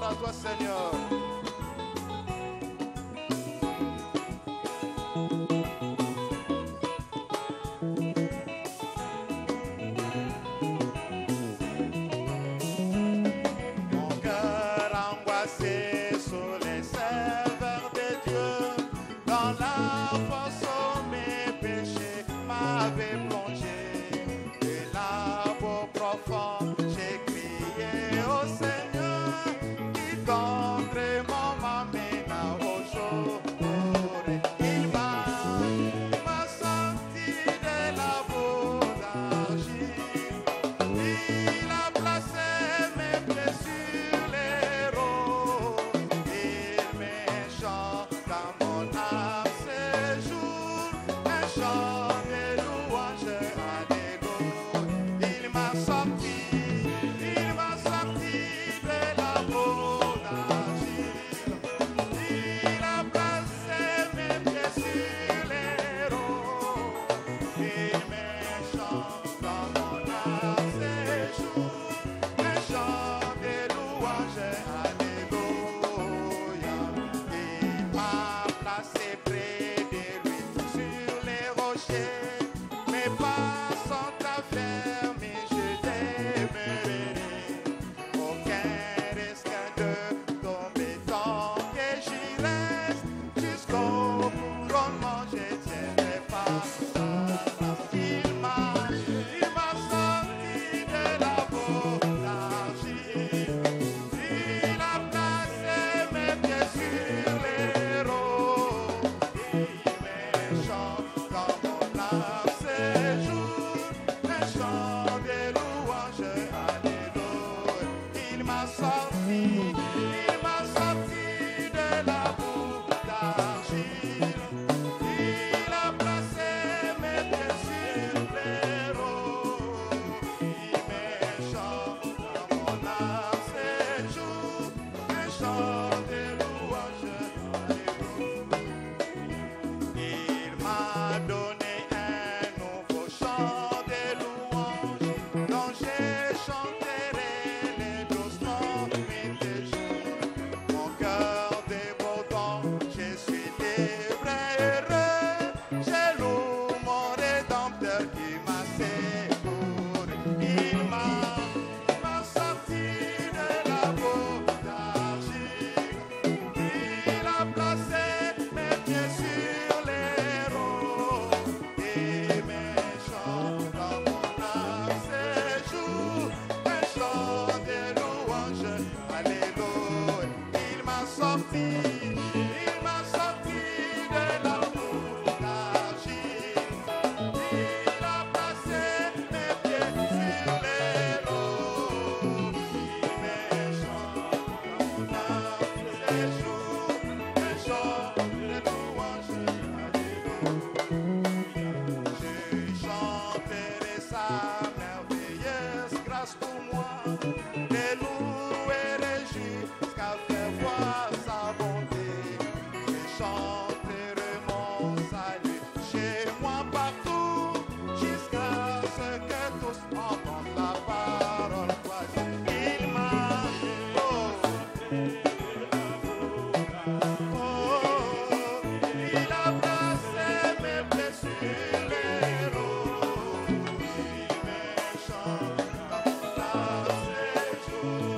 Gloire à toi, Seigneur. Mon cœur angoissé sous les serveurs de Dieu, dans la fosse où mes péchés m'avaient plongé. Et là, au profond, j'ai crié au Seigneur, qui contrairement m'amène au jour. Il m'a sorti de la boue d'argile. Il a placé mes pieds sur les rocs. Il me chante dans mon âme séjour, un chant de louange, alléluia. Il m'a sorti de la boue d'argile. Il a placé mes pieds sur les rocs. Il me chante dans mon âme séjour, un chant de louange, alléluia. Il m'a placé près de lui sur les rochers. Mes pas sont affermis, je t'aimerai. Aucun risque de tomber tant que j'y reste. Jusqu'au couronnement, je tiendrai pas. Il m'a sorti de la boue d'argile. Il a placé mes pieds sur les rocs. Il me chante dans mon âme séjour, un chant de louange, alléluia. Il m'a sorti de la boue d'argile. Il a placé mes pieds sur les rocs. Il me chante dans mon âme séjour, un chant de louange, alléluia. Il m'a donné un nouveau chant de louange, dont je chanterai les doucement nuits et jours. Mon cœur débordant, je suis libre et heureux. Je loue mon Rédempteur qui m'a secouru. Il m'a sorti de la boue d'argile. Il a placé mes pieds sur les rocs. Il me chante dans mon âme séjour, un chant de louange, alléluia. Il m'a sorti de la boue d'argile. Il a placé mes pieds sur les rocs. Il me chante dans mon âme séjour, un chant de louange, alléluia. Je chanterai sa merveilleuse grâce pour moi. Les louerai jusqu'à faire voir sa bonté. Je chanterai mon salut chez moi partout, jusqu'à ce que tous entendent la parole. Il m'a il a placé mes pieds sur les rocs. Il me chante dans mon âme séjour,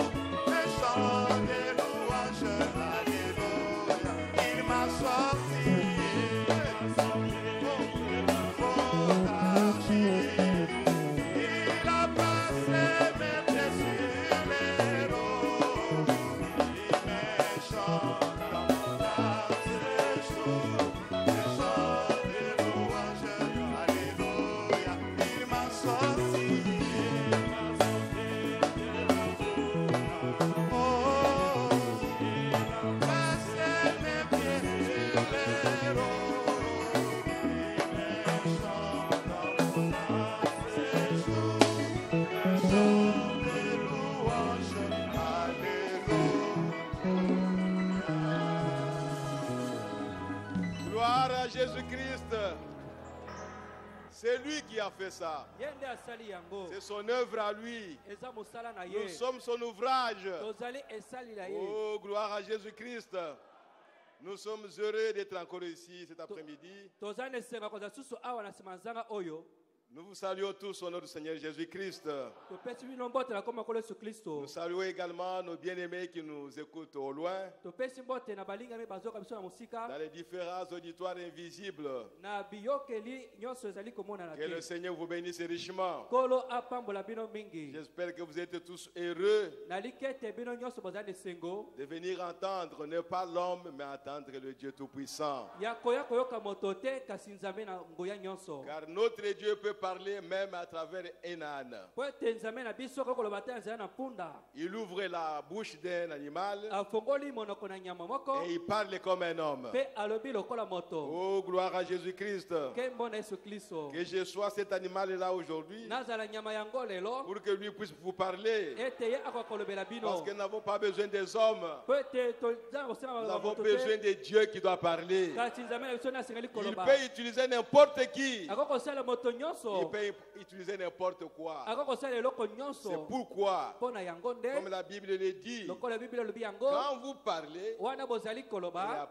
un chant de louange, alléluia. Il m'a sorti de la boue d'argile. Il a placé mes pieds sur les rocs. Il me chante dans mon âme séjour, un chant de louange, alléluia. Il m'a sorti de la boue d'argile. Il a placé mes pieds sur les rocs. Il me chante dans mon âme séjour, un chant de louange, alléluia. Gloire à Jésus-Christ. C'est lui qui a fait ça. ye nde asali yango C'est son œuvre à lui. eza mosala na Nous ye sommes son ouvrage. tozali esali na ye Oh, gloire à Jésus-Christ. Nous sommes heureux d'être encore ici cet après-midi. tozali na esenga kozala susu awa na nsima ya nzanga oyo Nous vous saluons tous au nom du Seigneur Jésus-Christ. topesi bino mbote na kombo ya nkolo yesu kristo Nous saluons également nos bien-aimés qui nous écoutent au loin, topesi mbote na balingami bazoyoka biso na mosika dans les différents auditoires invisibles. na biyokeli nyonso ezali komonana Que le te Seigneur vous bénisse richement. nkolo apambola bino mingi J'espère que vous êtes tous heureux naliki ete bino nyonso bozali na esengo de venir entendre, ne pas l'homme, mais entendre le Dieu Tout-Puissant. ya koya koyoka moto te kasi nzambe na nguya nyonso Car notre Dieu peut parler même à travers un âne. po ete nzambe na biso akoki koloba te azali na mpunda Il ouvre la bouche d'un animal afongoli monoko na nyama moko et il parle comme un homme. mpe alobi lokola moto Oh, gloire à Jésus-Christ. nkembo na yesu kristo Que je sois cet animal-là aujourd'hui nazala nyama yango lelo pour que lui puisse vous parler. ete ye akoka kolobela Parce bino que nous n'avons pas besoin des hommes. po ete tozala Nous kosala avons moto besoin te de Dieu qui doit parler. kasi nzambe na biso nde asengeli Il koloba peut utiliser n'importe qui. akoki kosala moto Il nyonso peut utiliser n'importe quoi. akoki kosala eloko C'est nyonso pourquoi, mpo na yango nde comme la Bible le dit, lokola biblia elobi yango quand vous parlez, wana bozali koloba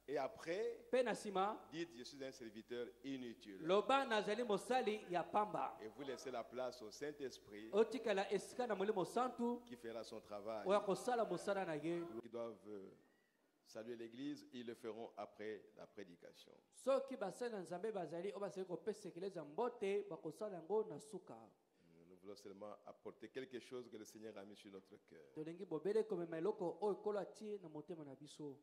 et après, mpe na nsima dites, je suis un serviteur inutile. loba nazali mosali ya pamba Et vous laissez la place au Saint-Esprit otikala esika na molimo santu qui fera son travail. oyo akosala mosala na ye Qui doivent saluer l'église, ils le feront après la prédication. soki basali na nzambe bazali oyo bazali kopesa ekeleza mbote bakosala yango na suka Nous voulons seulement apporter quelque chose que le Seigneur a mis sur notre cœur. tolingi bobele komema eloko oyo ekolo atie na motema na biso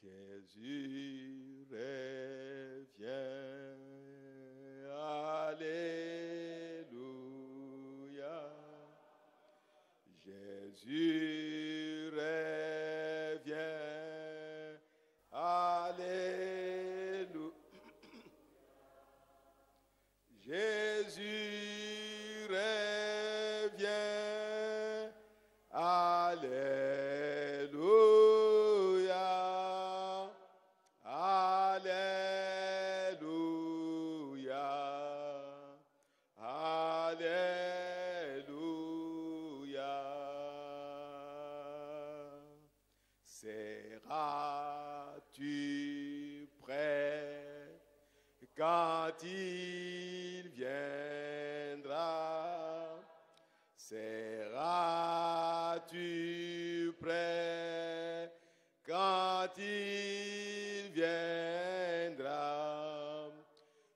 Jésus revient, Alléluia. Jésus revient, Alléluia. Jésus revient, Alléluia. Alléluia. Alléluia. Seras-tu prêt quand il viendra? Seras-tu prêt quand il viendra?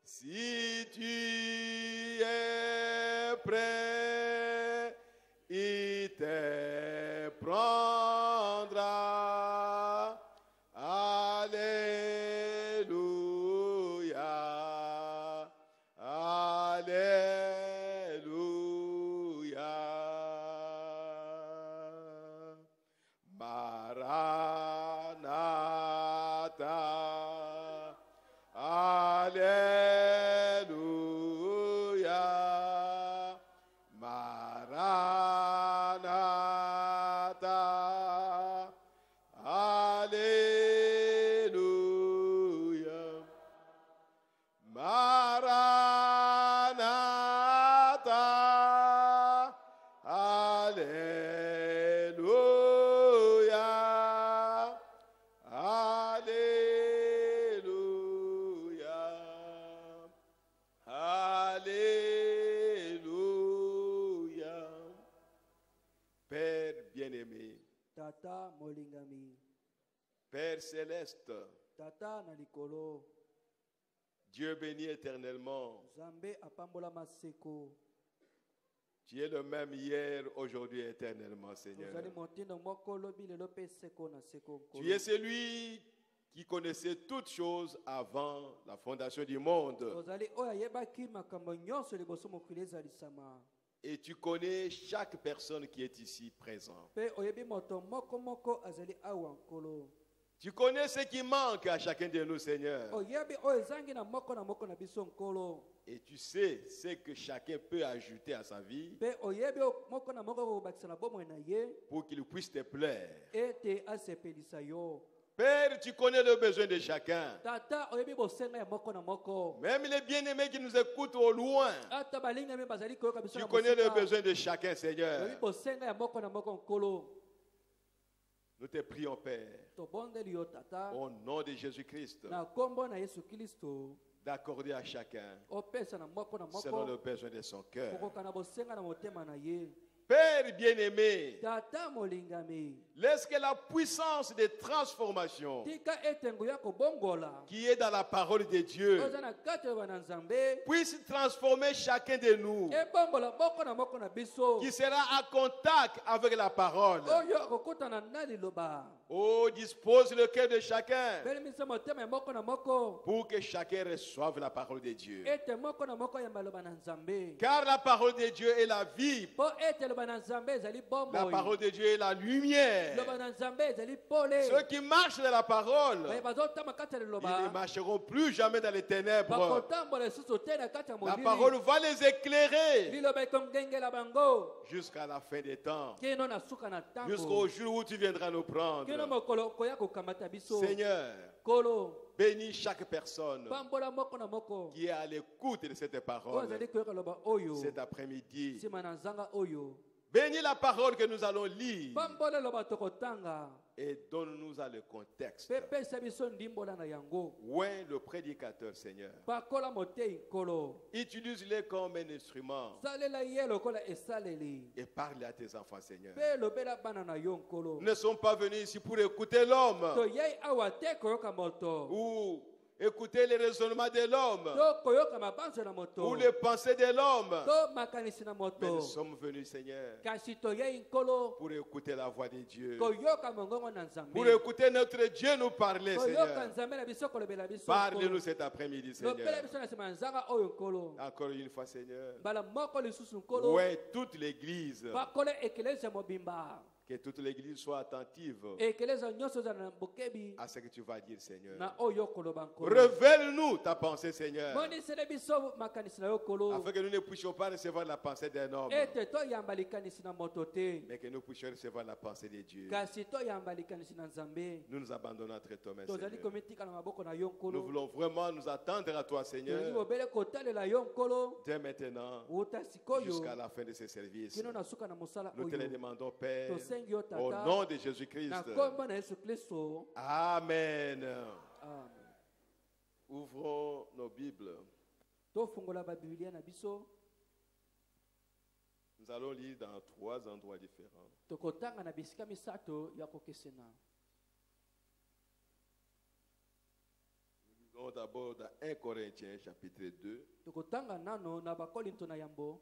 Si tu es prêt, il te prendra. Alléluia. Alléluia. Maranatha. Alléluia. Maranatha. Alléluia. Maranatha. Alléluia. Alléluia. Alléluia. Père bien-aimé, tata molingami Père céleste, tata na likolo Dieu béni éternellement, nzambe apambolama seko tu es le même hier, aujourd'hui et éternellement, Seigneur. ozali motindo moko lobi lelo mpe seko na seko Tu es celui qui connaissait toutes choses avant la fondation du monde. ozali oyo ayebaki makambo nyonso liboso mokili ezalisama Et tu connais chaque personne qui est ici présent. mpe oyebi moto moko moko azali awa nkolo Tu connais ce qui manque à chacun de nous, Seigneur. oyebi oyo ezangi na moko na biso nkolo Et tu sais ce que chacun peut ajouter à sa vie mpe oyebi oyo moko na moko kobakisa na bomoi na ye pour qu'il puisse te plaire. ete asepelisa yo Père, tu connais le besoin de chacun. tata oyebi bosenga ya moko na moko Même les bien-aimés qui nous écoutent au loin, ata balingami bazali koyoka biso tu na connais le mosika. besoin de chacun, oyebi Seigneur. bosenga ya moko na moko nkolo Nous te prions, Père, tobondeli yo tata au nom de Jésus-Christ, na nkombo na yesu kristo d'accorder à chacun opesa na moko na selon moko le besoin de son cœur. kokoka na bosenga na motema na ye Père bien-aimé, tata molingami laisse que la puissance de transformation tika ete nguya kobongola qui est dans la parole de Dieu oza na kati ya na nzambe puisse transformer chacun de nous ebongola moko na moko na biso qui sera en contact avec la parole. oyo akokutana na liloba Oh, dispose le cœur de chacun belemisa motema ya moko na moko pour que chacun reçoive la parole de Dieu. ete moko na moko ya maloba na nzambe Car la parole de Dieu est la vie. mpo ete loba na nzambe ezali La bomoi parole de Dieu est la lumière. loba na nzambe ezali pole Ceux qui marchent dans la parole, baye bazotamba kati ya ils ne liloba marcheront plus jamais dans les ténèbres. bakotambola lisusu te na kati ya La molili parole va les éclairer liloba ekongengela bango jusqu'à la fin des temps. kino na suka na Jusqu'au ntango jour où tu viendras nous kino prendre. mokolo koya kokamata biso Seigneur, kolo bénis chaque personne pambola moko na moko qui est à l'écoute de cette oyo parole azali koyoka loba oyo cet après-midi. nsima na nzanga oyo Bénis la parole que nous allons lire pambola loba tokotanga et donne-nous le contexte. mpe pesa biso ndimbola na yango Ouais, le prédicateur, Seigneur. pakola motei nkolo Utilise-les comme un instrument salela ye lokola esaleli et parle à tes enfants, Seigneur. mpe lobela bana na yo nkolo Nous ne sommes pas venus ici pour écouter l'homme toyei awa te koyoka moto ou écouter les raisonnements de l'homme to koyoka mabanzo na moto ou les pensées de l'homme. to makanisi na Mais nous moto sommes venus, Seigneur, kasi toyei nkolo pour écouter la voix de Dieu. koyoka mongongo na nzambe Pour écouter notre Dieu nous parler, koyoka Seigneur. nzambe na biso kolobela biso Parle-nous cet après-midi, lobela Seigneur. biso na nsima ya nzanga oyo nkolo Encore une fois, Seigneur. mbala moko lisusu nkolo Ouais, toute l'église. pakola ekeleza mobimba Que toute l'église soit attentive ekeleza nyonso ozala na bokebi à ce que tu vas dire, Seigneur. na oyo koloba nkolo Révèle-nous ta pensée, Seigneur, monisele biso makanisi na yo kolo afin que nous ne puissions pas recevoir la pensée d'un homme, ete toyamba likanisi na moto te mais que nous puissions recevoir la pensée de Dieu. kasi toyamba likanisi na nzambe Nous nous abandonnons entre tes mains, tozali Seigneur. komitika na maboko na yo Nous nkolo voulons vraiment nous attendre à toi, tolingi Seigneur, bobele kotalela yo nkolo dès maintenant uta sikoyo jusqu'à la fin de ce service. kino na suka na mosala Nous te le oyo demandons, Père, tosengi yo au tata nom de Jésus-Christ. na nkombo na yesu kristo Amen. amen Ouvrons nos Bibles. tofungola babibilia na biso Nous allons lire dans 3 endroits différents. tokotanga na bisika misato ya kokesena Nous lisons d'abord dans 1 Corinthiens chapitre 2, tokotanga nano na bakolinto na yambo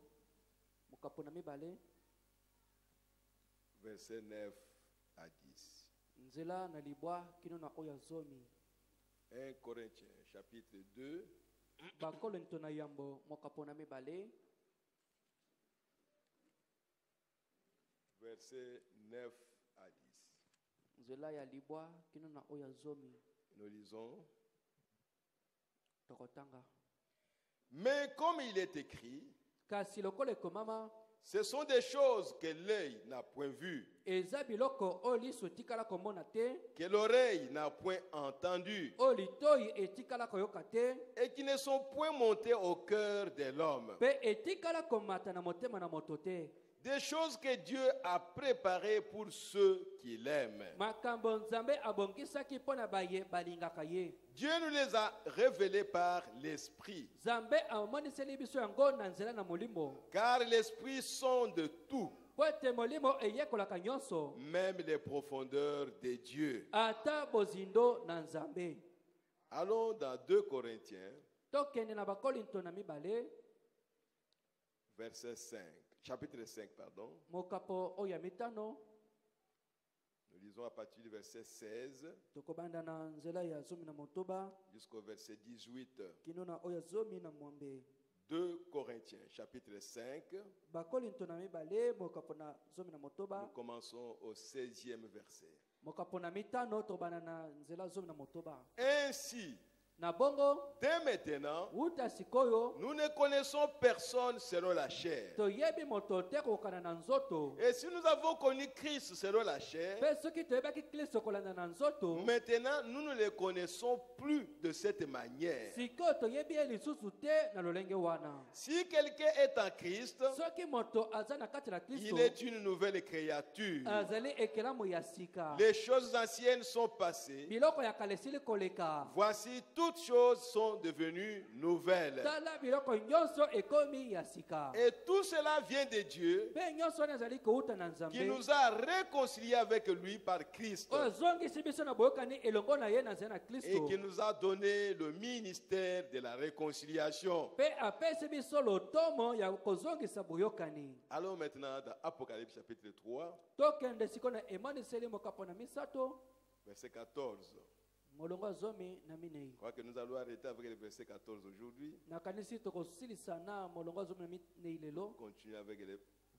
mokapo na mibale versets 9 à 10. nzela na libwa kino na oyo ya zomi 1 Corinthiens chapitre 2, bakolinto na yambo mokapo na mibale versets 9 à 10. nzela ya libwa kino na oyo ya zomi Nous lisons. tokotanga Mais comme il est écrit, kasi lokola ekomama ce sont des choses que l'œil n'a point vues, eza biloko oyo liso etikala komona te que l'oreille n'a point entendu, oyo litoi etikala koyoka te et qui ne sont point montées au cœur de l'homme. mpe etikala komata na motema na moto te Des choses que Dieu a préparées pour ceux qui l'aiment. makambo nzambe abongisaki mpo na balingaka ye Dieu nous les a révélées par l'Esprit. nzambe amoniseli biso yango na nzela na molimo Car l'Esprit sonde tout, mpo ete molimo eyekolaka nyonso même les profondeurs de Dieu. ata bozindo na nzambe Allons dans 2 Corinthiens, tokende na bakolinto na mibale verset 5. Chapitre 5, pardon. mokapo oyo ya mitano Nous lisons à partir du verset 16 tokobanda na nzela ya zomi na motoba jusqu'au verset 18. kino na oyo ya zomi na mwambe 2 Corinthiens, chapitre 5. bakolinto na mibale mokapo na zomi na motoba Nous commençons au 16e verset. mokapo na mitano tobanda na nzela zomi na motoba Ainsi, Na bongo Dès maintenant, uta sikoyo nous ne connaissons personne selon la chair. toyebi moto te kokana na nzoto. Et si nous avons connu Christ selon la chair, Mpe soki toyebaki Kristo kolanda na nzoto, maintenant nous ne le connaissons plus de cette manière. sikoyo toyebi ye lisusu te na lolenge wana. Si quelqu'un est en Christ, Soki moto aza na kati na Kristo, il est une nouvelle créature. azali ekelamu ya sika. Les choses anciennes sont passées. Biloko ya kala esili koleka. Voici, toutes choses sont devenues nouvelles. Tala biloko nyonso ekomi ya sika. Et tout cela vient de Dieu Mpe nyonso wana ezali kouta na qui Nzambe. nous a réconciliés avec lui par Christ Oyo ezongisi biso na boyokani elongo na ye na nzela na et Kristo. qui nous a donné le ministère de la réconciliation. Mpe apesi biso lotomo ya kozongisa boyokani. Allons maintenant dans Apocalypse chapitre 3, Tokende siko na emaniseli mokapo na misato. verset 14. Molongo zomi na minei. Je crois que nous allons arrêter avec le verset 14 aujourd'hui. Nakanisi tokosilisa na molongo zomi na minei lelo. Continuer avec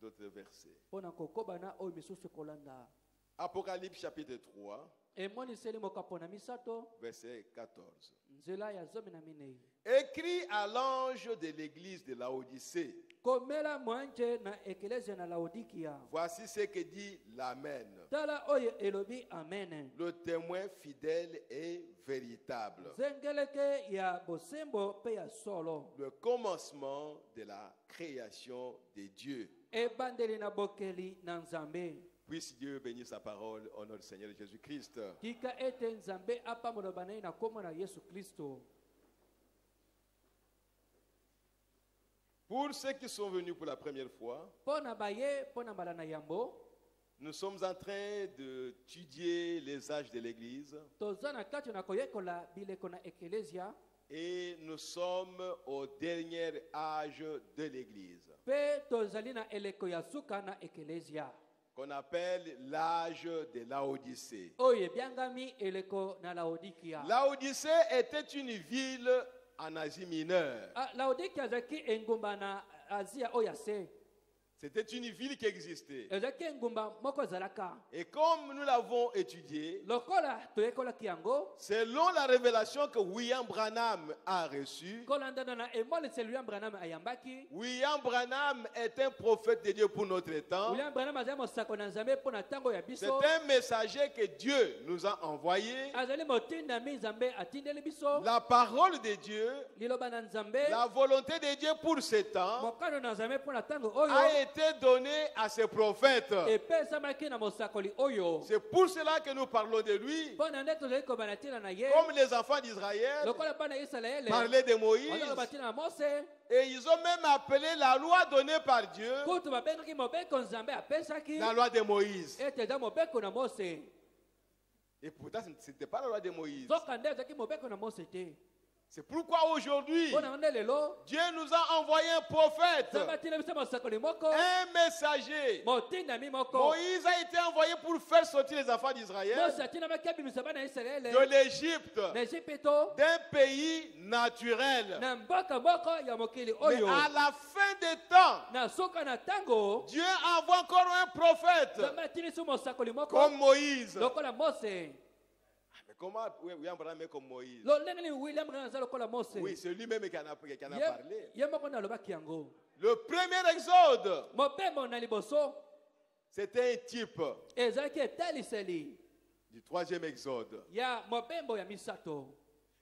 d'autres versets. Pona kokoba na oyo misusu kolanda. Apocalypse chapitre 3, Emoniseli mokapo na misato. verset 14. Nzela ya zomi na minei. Écrit à l'ange de l'église de Laodicée. Komela mwanje na ekelezia na Laodikia. Voici ce que dit l'Amen, Tala oyo elobi amen. le témoin fidèle et véritable, Zengeleke ya bosembo pe ya solo. le commencement de la création de Dieu. Ebandeli na bokeli na Nzambe. Puisse Dieu bénir sa parole au nom du Seigneur Jésus-Christ. Tika ete Nzambe apamola banai na kombo na Yesu Kristo. Pour ceux qui sont venus pour la première fois, Pona baye, pona mbala na yambo. nous sommes en train d'étudier les âges de l'Église Toza na kati na koyekola bileko na ekelezia. et nous sommes au dernier âge de l'Église, Pe tozali na eleko ya suka na ekelezia. qu'on appelle l'âge de Laodicée. Oye biangami eleko na Laodikia. Laodicée était une ville en Asie mineure. Laodikia zaki engumba na Asia oyase. C'était une ville qui existait. Ezaki engumba moko zalaka. Et comme nous l'avons étudié, Lokola toyekola kiango. selon la révélation que William Branham a reçue, Kolandana na emole William Branham ayambaki. William Branham est un prophète de Dieu pour notre temps. William Branham azali mosako na Nzambe pona tango ya C'est biso. un messager que Dieu nous a envoyé. Azali motinda mi Nzambe atindeli biso. La parole de Dieu, Liloba na Nzambe. la volonté de Dieu pour ce temps Mokano na Nzambe pona tango oyo. a été donnée à ses prophètes. Epesamaki na mosakoli oyo. C'est pour cela que nous parlons de lui. Pona nde tozali kobana tina na ye. Comme les enfants d'Israël Lokola bana Israele. parlaient de Moïse. Ozaloba tina na Mose. Et ils ont même appelé la loi donnée par Dieu Kutu babengaki mobeko Nzambe apesaki. la loi de Moïse. Ete eza mobeko na Mose. Et pourtant, ce n'était pas la loi de Moïse. Zoka nde ezaki mobeko na Mose te. C'est pourquoi aujourd'hui, Pona nde lelo. Dieu nous a envoyé un prophète, Nzambe atina biso mosakoli moko. un messager. Motinda mi moko. Moïse a été envoyé pour faire sortir les enfants d'Israël Mose atina baki abimisa bana Israele. de l'Égypte, Na Ejipito. d'un pays naturel. Na mboka moko ya mokili Mais oyo. à la fin des temps, Na soka na tango. Dieu envoie encore un prophète Nzambe atini biso mosakoli moko. comme Moïse. Lokola Mose. Mais comment William Branham est comme Moïse? Lolenge ni William Branham aza lokola Mose. Oui, c'est lui-même qui en a Ye- parlé. Ye moko na lobaki yango. Le premier exode, Mopembo na liboso. c'était un type Ezalaki etaliseli. du troisième exode. Ya mopembo ya misato.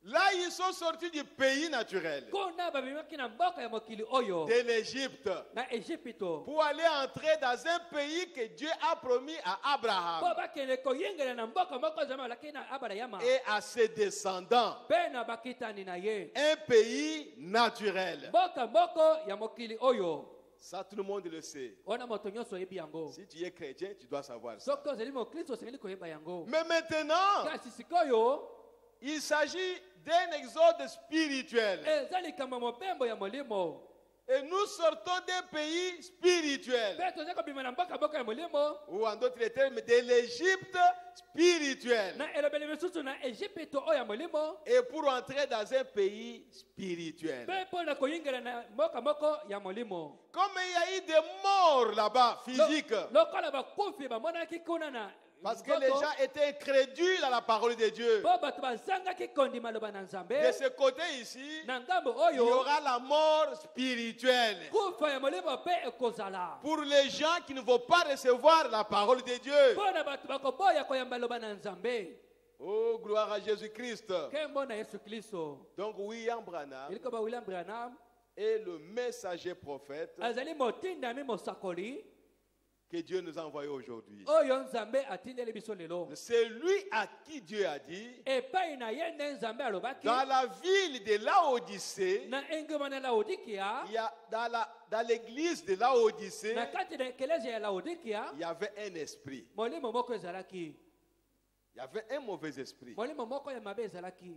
Là, ils sont sortis du pays naturel, Kuna babimaki na mboka ya mokili oyo. de l'Égypte, Na Ejipito. pour aller entrer dans un pays que Dieu a promis à Po Abraham bakende koyingela na mboka moko Nzambe alaki na Abrahama. et à ses descendants. Pe na bakitani na ye. Un pays naturel. Mboka moko ya mokili oyo. Ça, tout le monde le sait. Wana moto nyonso oyebi yango. Si tu es chrétien, tu dois savoir ça. Soki ozali mokristo osengeli koyeba yango. Mais maintenant, Kasi sikoyo il s'agit d'un exode spirituel. eza likambo mopembo ya molimo. Et nous sortons d'un pays spirituel. Pe toza kobima na mboka ya molimo. Ou en d'autres termes, de l'Égypte spirituelle. Na elobeli misusu na Ejipito oyo ya molimo. Et pour entrer dans un pays spirituel. Pe mpo na koyingela na mboka moko ya molimo. Comme il y a eu des morts là-bas, physiques. Lokola bakufi bamonaki kuna na Parce que les gens étaient incrédules à la parole de Dieu. po bato bazangaki kondima loba na De nzambe ce côté ici, na ngambo il y oyo aura la mort spirituelle. kufa ya molimo mpe ekozala Pour les gens qui ne vont pas recevoir la parole de Dieu. mpo na bato bakoboya koyamba loba na nzambe. Oh, gloire à Jésus-Christ. Nkembo na yesu kristo Donc William Branham eliko ba william branham est le messager prophète azali motindami mosakoli que Dieu nous a envoyé aujourd'hui. oyo nzambe atindeli biso lelo C'est lui à qui Dieu a dit, epai na ye nde nzambe alobaki dans la ville de Laodicée, na engema na laodikia il y a, dans l'église de Laodicée, na kati na ekelezia ya laodikia il y avait un esprit. molimo moko ezalaki Il y avait un mauvais esprit. molimo moko ya mabe ezalaki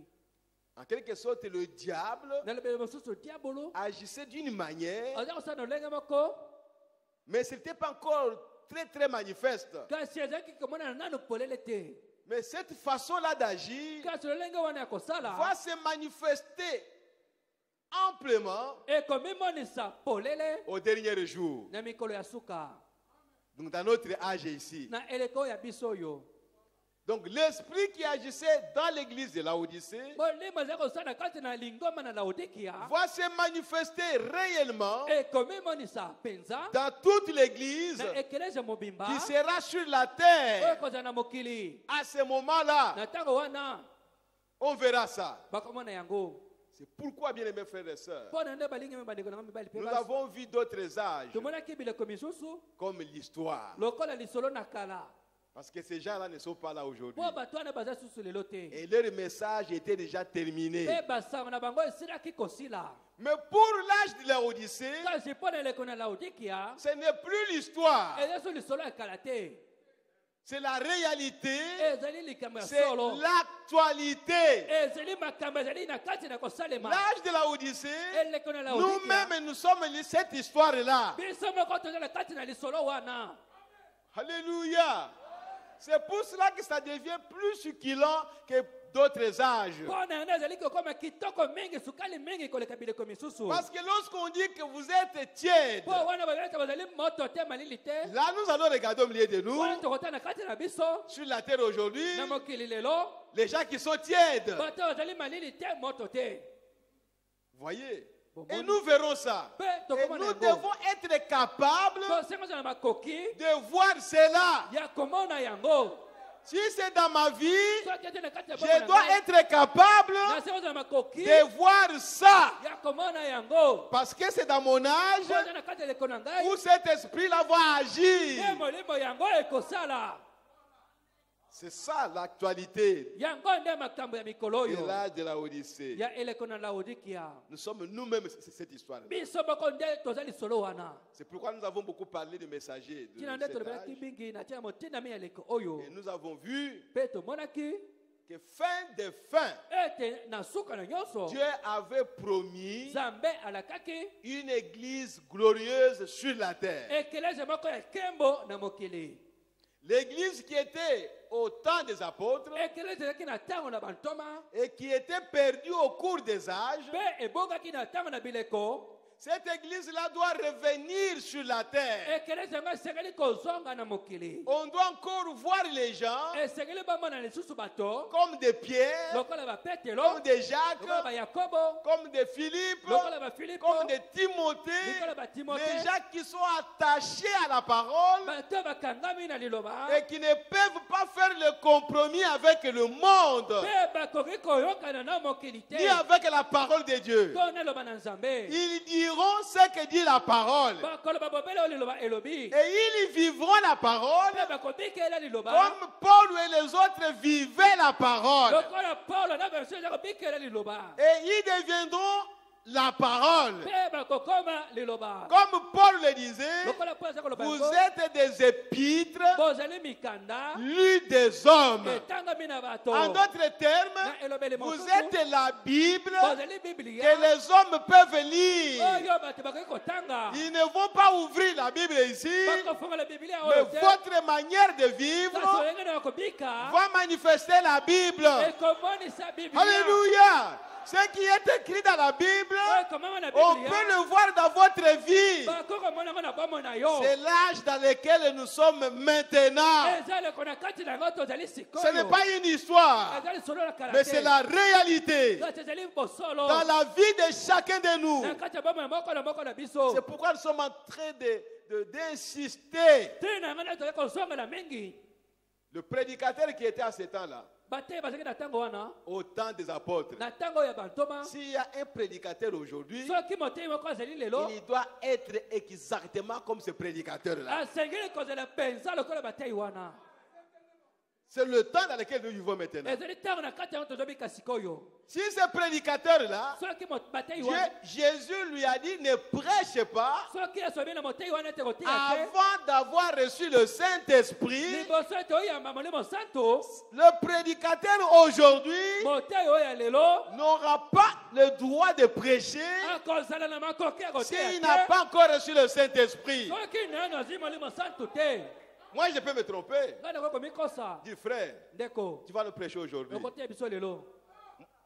En quelque sorte, le diable na lobelo mosusu diabolo agissait d'une manière, aza kosala na lolenge moko mais ce n'était pas encore très très manifeste. kasi ezalaki komonana nanu polele te Mais cette façon-là d'agir kasi lolenge wana ya kosala va se manifester amplement ekomimonisa polele au dernier jour. na mikolo ya suka Donc dans notre âge ici. na eleko ya biso oyo Donc l'esprit qui agissait dans l'église de Laodicée molimo ezali kosala kati na lingoma na laodikia va se manifester réellement ekomimonisa mpenza dans toute l'église na ekelezia mobimba qui sera sur la oyo terre. ekozala na mokili À ce moment-là, na ntango wana on verra ça. bakomona yango C'est pourquoi, bien aimés frères et sœurs, mpo na nde balingi me bandeko nanga mibali mpe nous basi avons vu d'autres âges tomonaki bileko misusu comme l'histoire. lokola lisolo na kala Parce que ces gens-là ne sont pas là aujourd'hui. mpo bato wana baza susu lelo te Et leur message était déjà terminé. mpe basango na bango esilaki kosila Mais pour l'âge de l'Odyssée, kasi mpo na eleko na laodikia ce n'est plus l'histoire. eza so lisolo ya kala te C'est la réalité. ezali likambo ya C'est solo l'actualité. ezali makambo ezali na kati na kosalema L'âge de l'Odyssée, eleko na laodikia nous-mêmes, nous sommes cette histoire-là. biso moko toza na kati na lisolo wana Alléluia. C'est pour cela que ça devient plus succulent que d'autres âges. mpo na yango ezali kokoma kitoko mingi sukali mingi koleka bileko misusu Parce que lorsqu'on dit que vous êtes tiède, mpo wana babilaka bazali moto te malili te là nous allons regarder au milieu de nous, wana tokota na kati na biso sur la terre aujourd'hui, na mokili lelo les gens qui sont tièdes. bato bazali malili te moto te Vous voyez? Bon, Et bon. nous verrons ça. mpe Et tokomona nous yango devons être capables tosenga ozala na makoki de voir cela. ya komona yango Si c'est dans ma vie, soki ete na kati ya je dois être capable nasenga ozala na makoki de voir ça. ya komona yango Parce que c'est dans mon âge mpo eza na kati ya eleko na ngai où cet esprit-là va agir. mpe molimo yango ekosala C'est ça l'actualité yango nde makambo ya mikolo de oyo l'âge de la Odyssée. ya eleko na laodikia Nous sommes nous-mêmes cette histoire. biso moko nde toza lisolo wana C'est pourquoi nous avons beaucoup parlé de messagers de tina nde cet tolobelaki âge. mingi na tina motindami ya eleko oyo Et nous avons vu mpe tomonaki que fin de fin, ete na suka na nyonso Dieu avait promis nzambe alakaki une église glorieuse sur la terre. ekeleze moko ya nkembo na mokili L'église qui était au temps des apôtres ekeleze ezalaki na ntango na bantoma et qui était perdue au cours des âges, mpe ebongaki na ntango na bileko cette église-là doit revenir sur la terre. ekeleze yango esengeli kozonga na mokili On doit encore voir les gens esengeli bamona lisusu bato comme des Pierre, lokola bapetelo comme des Jacques, lokola bayakobo comme des Philippe, lokola bafilipo comme des Timothée, lokola batimote les gens qui sont attachés à la parole bato bakangami na liloba et qui ne peuvent pas faire le compromis avec le monde, mpe bakoki koyokana na mokili te ni avec la parole de Dieu. to na eloba na nzambe Ils diront ce que dit la parole bakoloba bobele oyo liloba elobi et ils vivront la parole mpe bakobikela liloba comme Paul et les autres vivaient la parole. lokola paulo na bamosusu eza kobikela liloba Et ils deviendront la parole. mpe bakokoma liloba Comme Paul le disait, lokola paulo aza koloba vous yango êtes des épîtres bozali mikanda lus des hommes. etangami na bato En d'autres termes, na elobeli vous mosusu êtes la Bible bozali que biblia les hommes peuvent lire. oyo bato bakoki kotanga Ils ne vont pas ouvrir la Bible ici, bakofongola biblia mais oyo te votre manière de kasi vivre oyenge na bakobika va manifester la Bible. ekomonisa biblia Alléluia. Ce qui est écrit dans la Bible, oyo ekomama na on Biblia, peut le voir dans votre vie. bakoki komona yango na bomoi na yo. C'est l'âge dans lequel nous sommes maintenant. Eza eloko na kati na yango tozali sikoyo. Ce n'est pas une histoire, ezali solo na kala mais te. c'est la réalité Kasi ezali bosolo. dans la vie de chacun de nous. na kati ya bomoi moko na moko na biso. C'est pourquoi nous sommes en train d'insister. Ntina na yango nde tozali kozongela mingi. Le prédicateur qui était à ce temps-là, bateyi bazalaki na ntango wana au temps des apôtres, na ntango oyo ya bantoma. s'il y a un prédicateur aujourd'hui, soki moteyi moko azali lelo il doit être exactement comme ce prédicateur-là. asengeli kozala mpenza lokola bateyi wana. C'est le temps dans lequel nous vivons maintenant. ezali ntango na kati yango tozobika sikoyo. Si ce prédicateur-là, soki bateyi wana Jésus lui a dit ne prêche pas soki asobi na moteyi wana ete koteya te avant d'avoir reçu le Saint-Esprit. liboso ete oyamba molimo santo, Le prédicateur aujourd'hui moteyi oyo ya lelo n'aura pas le droit de prêcher akozala na makoki ya s'il koteya n'a te pas encore reçu le Saint-Esprit. soki nani azwi molimo santo te. Moi, je peux me tromper. ngai nakoki komikosa Dis frère, ndeko tu vas nous prêcher aujourd'hui. okoteya biso lelo.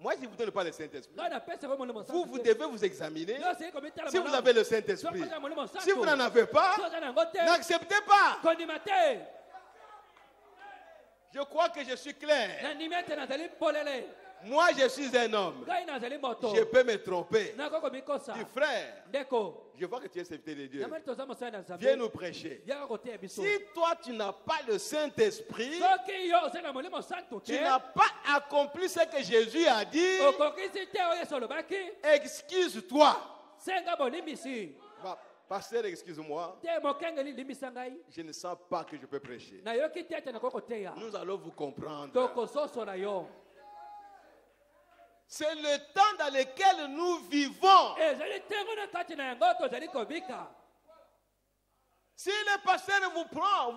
Moi, je ne vous donne pas le Saint-Esprit. ngai napesa yango molimo Vous, vous santo te. devez vous examiner. Yo osili komitala Si vous malamu. avez le Soki Saint-Esprit, oza na molimo santo, si vous n'en avez pas, soki oza na yango te n'acceptez pas. kondima te. Je crois que je suis clair. nandimi ete nazali polele. Moi, je suis un homme. ngai nazali moto Je peux me tromper. nakoki komikosa Dis frère, ndeko. je vois que tu es serviteur de Dieu. namoni toza mosala na nzambe Viens nous prêcher. yaka koteya biso. Si toi, tu n'as pas le Saint-Esprit, soki yo oza na molimo santo tu te n'as pas accompli ce que Jésus a dit, okokisi te oyo yesu olobaki excuse-toi. senga bolimbisi Bah, pasteur, excuse-moi, te mokengeli limbisa ngai je ne sens pas que je peux prêcher. nayoki te ete nakoki koteya Nous allons vous comprendre. tokososola yo. C'est le temps dans lequel nous vivons. ezali ntango na kati na yango tozali kobika. Si le pasteur vous prend,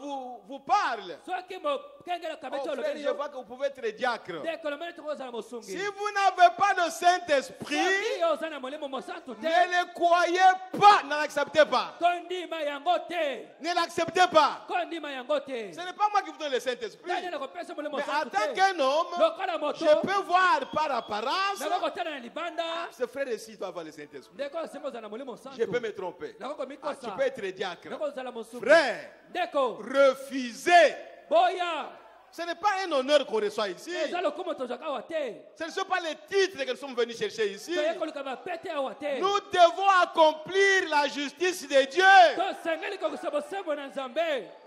vous parle, soki mokengeli okabeti oh, frère, olobeli je yo vois que vous pouvez être diacre. ndeko lomeli tokozala mosungi. Si vous n'avez pas le Saint-Esprit, soki yo oza na molimo mosantu te ne le croyez pas, ne l'acceptez pas. kondima yango te Ne l'acceptez pas. kondima yango te. Ce n'est pas moi qui vous donne le Saint-Esprit. nani nakopesa molimo Mais en mosantu tant te qu'un homme, lokola moto je peux voir par apparence, nakoki kotala na libanda ce frère ici doit avoir le Saint-Esprit. ndeko asemba ozala na molimo Je peux mosantu me tromper. nakoki Ah, tu komikosa peux être diacre. nakoki ozala mosungi. Frère, ndeko refusez. boya Ce n'est pas un honneur qu'on reçoit ici. eza lokumu tozwaka awa te Ce ne sont pas les titres que nous sommes venus chercher ici. toye koluka bapete awa te Nous devons accomplir la justice de Dieu. tosengeli kokisa bosembo na nzambe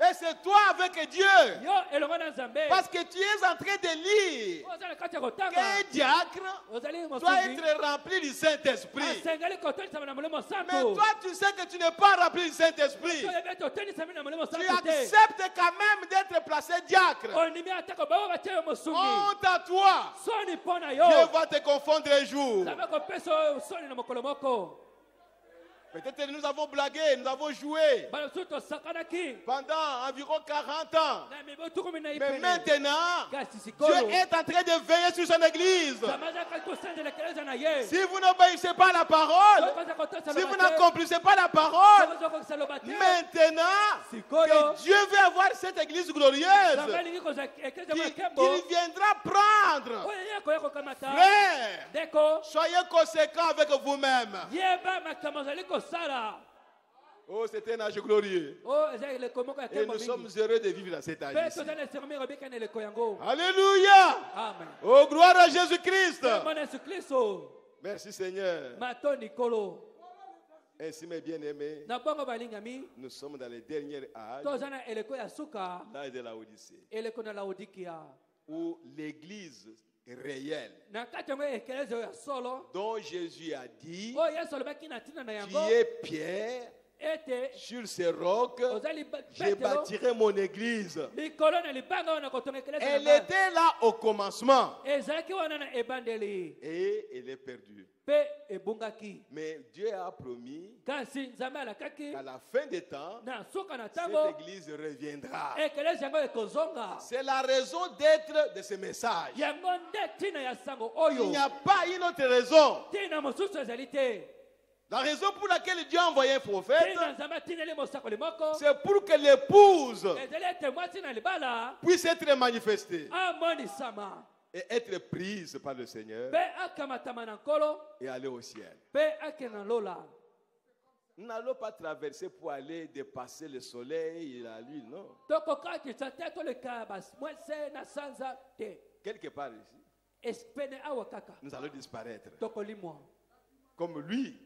Et c'est toi avec Dieu. yo elongo na nzambe Parce que tu es en train de lire oza na kati ya kotanga qu'un diacre ozali doit mosungi être rempli du Saint-Esprit. asengeli kotonisama na molimo Mais santu toi, tu sais que tu n'es pas rempli du Saint-Esprit. toyebi ete otonisami na molimo Tu santu te acceptes quand même d'être placé diacre. ondimi atako bao batie yo mosungi Honte à toi. soni mpo na Dieu yo va te confondre un jour. nzambe akopesa oyo soni na mokolo moko. Peut-être nous avons blagué, nous avons joué bana mosusu tosakanaki pendant environ 40 ans. na mibo tukumi na Mais ipene maintenant, kasi Dieu sikolo est en train de veiller sur son église. nzambe azalaka kosanzela ekeleza na ye Si vous n'obéissez pas à la parole, sokoza kotosa si vous loba te n'accomplissez pas la parole, sokoza kokisa loba te maintenant sikoyo que Dieu veut avoir cette église glorieuse nzambe alingi kozwa ekeleza qu'il makembo qu'il viendra prendre. oyo ye akoya kokamata Frère, ndeko soyez conséquents avec vous-même. yeba makambo ozali kosala. Oh, c'est un âge glorieux. o eza eleko moko ya Et nkembo nous sommes mingi heureux de vivre dans cet âge. mpe ici. toza na esermi robika na eleko yango. Alléluia. amen. Oh, gloire à Jésus-Christ. mwana yesu kristo Merci Seigneur. mato nikolo Ainsi, mes bien-aimés, na bongo balingami nous sommes dans les derniers âges, toza na eleko ya suka l'âge de la Odyssée, eleko na laodikia où l'église réelle, na kati yango ekeleza oyo ya solo dont Jésus a dit, oyo yesu alobaki na ntina na qui yango est Pierre, ete sur ces rocs, ozali je petelo bâtirai mon église. likolo na libanga oyo na kotonga ekeleza Elle na ngai. était là au commencement ezalaki wana na ebandeli et elle est perdue. mpe ebungaki Mais Dieu a promis kasi nzambe alakaki qu'à la fin des temps, na suka na cette ntango église reviendra. ekeleza yango ekozonga C'est la raison d'être de ce message. yango nde ntina ya sango Il oyo n'y a pas une autre raison. ntina mosusu ezali te. La raison pour laquelle Dieu a envoyé un prophète, ntina nzambe atineli mosakoli moko c'est pour que l'épouse ezali ete mwasi na libala puisse être manifestée. amonisama. et être prise par le Seigneur mpe akamatama na nkolo et aller au ciel. mpe akende na lola. Nous n'allons pas traverser pour aller dépasser le soleil et la lune, non. tokokatisa te toleka mwese na sanza te. Quelque part ici, Espene awa kaka nous allons disparaître. tokolimwa Comme lui,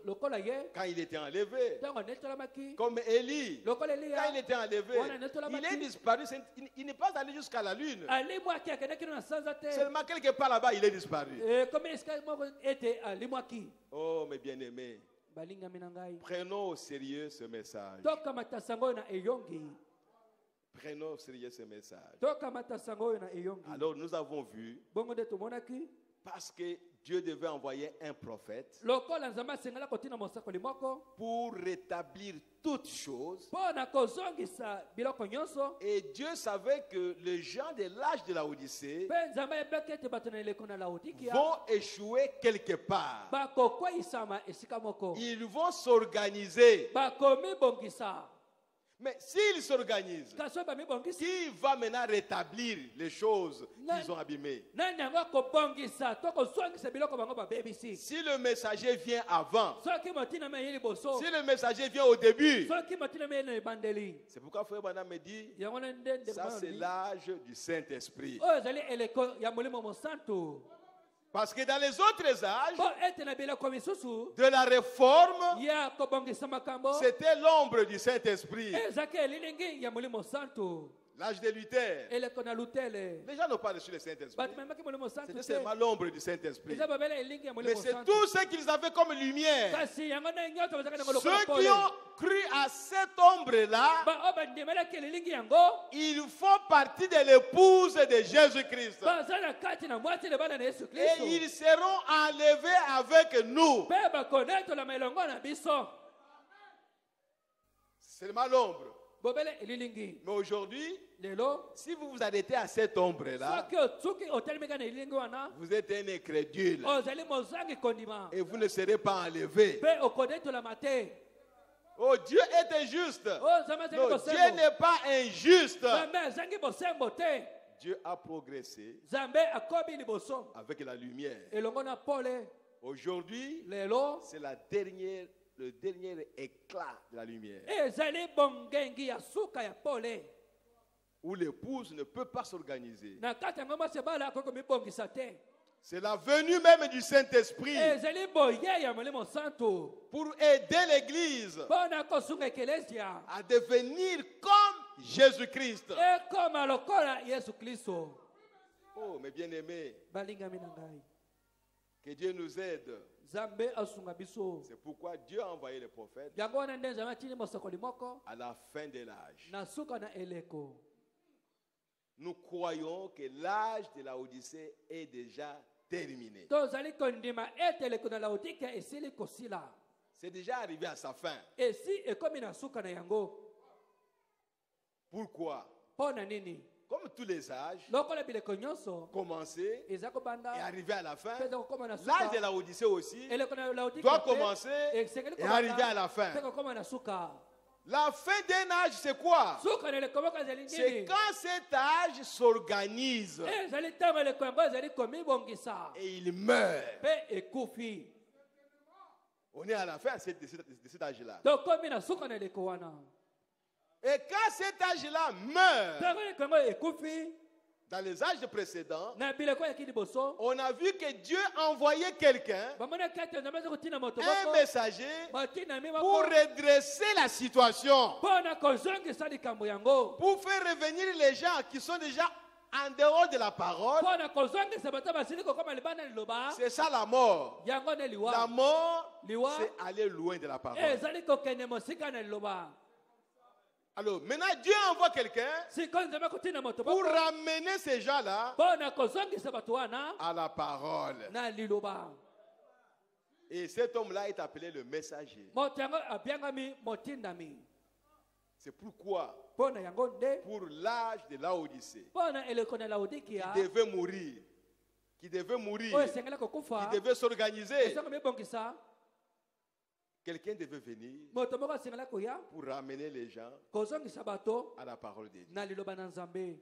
lokola ye quand il était enlevé. ntango netolamaki Comme Élie, lokola quand il eliya était enlevé, il est disparu. Il n'est pas allé jusqu'à la lune. alimwaki akendaki na sanza te. Seulement quelque part là-bas, il est disparu. Komi esika moko ete alimwaki. Oh, mes bien-aimés, balingami na ngai prenons au sérieux ce message. tokamata sango oyo na eyongi. Prenons au sérieux ce message. tokamata sango oyo na eyongi. Alors, nous avons vu, bongo nde tomonaki parce que Dieu devait envoyer un prophète lokola nzambe asengela kotina mosakoli moko pour rétablir toutes choses. mpo na kozongisa biloko nyonso. Et Dieu savait que les gens de l'âge de la Odyssée mpe nzambe ayebaki ete bato na eleko na laodikia vont échouer quelque part. bakokweyisama esika moko. Ils vont s'organiser. bakomibongisa. Mais s'ils s'organisent, kasi oyo bamibongisi qui va maintenant rétablir les choses qu'ils ont abîmées? nani yango akobongisa to kozongisa biloko bango babebisi. Si le messager vient avant, soki motina me eyi liboso si le messager vient au début, soki motina me eyi na ebandeli c'est pourquoi Frère Branham me dit, yango na nde ça c'est l'âge du Saint-Esprit. oyo ezali eleko ya molimo mosantu. Parce que dans les autres âges mpo ete na biloko misusu de la réforme, ya kobongisa makambo c'était l'ombre du Saint-Esprit. ezalaki elilingi ya molimo mosantu. L'âge de Luther, eleko na lutele les gens n'ont pas reçu le Saint-Esprit. bato memaki molimo mosantu C'était te. seulement l'ombre du Saint-Esprit. eza babele elingi ya Mais molimo c'est mosantu. tout ce qu'ils avaient comme lumière. kasi yango nde nyonso bazalaki nango lokola Ceux qui pole. ont cru à cette ombre-là, oyo bandemelaki elilingi yango ils font partie de l'épouse de Jésus-Christ. baza na kati na mwasi lebana na yesu Et kristo ils seront enlevés avec nous. mpe bakonetolama elongo na biso. Seulement l'ombre. bobele elilingi Mais aujourd'hui, lelo si vous vous arrêtez à cette ombre-là, soki otuki otelemika na elilingi wana vous êtes un incrédule. ozali mozangi kondima Et vous ne serez pas enlevés. mpe okonetolama te. Oh, Dieu est injuste. oyo nzambe azali Non, Dieu bosembo. n'est pas injuste. nzambe azangi bosembo te. Dieu a progressé nzambe akomi liboso avec la lumière. elongo na pole. Aujourd'hui, lelo c'est le dernier éclat de la lumière. ezali bongengi ya suka ya pole. Où l'épouse ne peut pas s'organiser. na kati yango mwasi ebala akoki komibongisa te. C'est la venue même du Saint-Esprit ezali boye ya molimo santu pour aider l'Église mpo na kosunga ekelesia à devenir comme Jésus-Christ. ekoma lokola yesu kristo. Oh, mes bien-aimés, balingami na ngai que Dieu nous aide. nzambe asunga biso. C'est pourquoi Dieu a envoyé les prophètes yango wana nde nzambe atindi mosakoli moko à la fin de l'âge. na suka na eleko. Nous croyons que l'âge de la Odyssée est déjà terminé. tozali kondima ete eleko na laodike esili kosila. C'est déjà arrivé à sa fin. esi ekomi na suka na yango. Pourquoi? mpo na nini? Comme tous les âges, lokola bileko nyonso commencer eza et kobanda arriver à la fin, mpe eza kokoma na l'âge de suka. la Odyssée aussi eleko na laodike doit commencer esengeli et arriver à la kobanda fin. mpe kokoma na suka. La fin d'un âge, c'est quoi? suka na eleko moko ezali C'est nini? quand cet âge s'organise ezali ntango eleko yango ezali komibongisa et il meurt. mpe ekufi. On est à la fin de cet âge-là. tokomi na suka na eleko wana. Et quand cet âge-là meurt, ntango eleko yango ekufi dans les âges précédents, na bileko ya liboso on a vu que Dieu envoyait quelqu'un, bamonaki ete nzambe aza kotina moto un moko messager, batinami pour moko redresser la situation, mpo na kozongisa likambo yango, pour faire revenir les gens qui sont déjà en dehors de la parole. mpo na kozongisa bato basili kokoma libanda liloba. C'est ça la mort. yango nde La liwa mort, liwa c'est aller loin de la parole. ezali kokende mosika na liloba. Alors maintenant, Dieu envoie quelqu'un sikoyo nzambe akotina moto pour moko ramener ces gens-là mpo na kozongisa bato wana à la parole. na liloba. Et cet homme-là est appelé le messager. moto yango abiangami motindami. C'est pourquoi, mpo na yango nde pour l'âge de l'Odyssée, mpo na eleko na laodikia qui devait mourir, oyo esengeli kokufa qui devait s'organiser, esango mibongisa, quelqu'un devait venir moto moko asengela koya pour ramener les gens kozongisa bato à la parole de Dieu. na liloba na nzambe.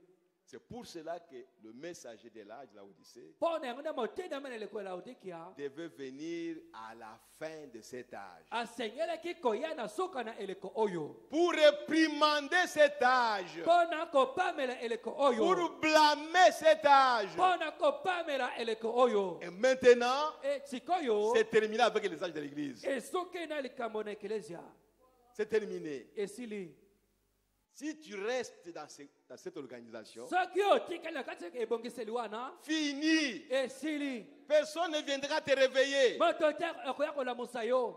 C'est pour cela que le messager de l'âge de l'Odyssée mpo na yango nde motindami na eleko ya laodikia devait venir à la fin de cet âge. asengelaki koya na suka na eleko oyo Pour réprimander cet âge. mpo na kopamela eleko oyo Pour blâmer cet âge. mpo na kopamela eleko oyo Et maintenant, sikoyo c'est terminé avec les âges de l'église. esuki na likambo na ekelesia C'est terminé. esili Si tu restes dans cette organisation, soki otikali na kati ya ebongiseli wana fini. esili Personne ne viendra te réveiller. moto te akoya kolamusa yo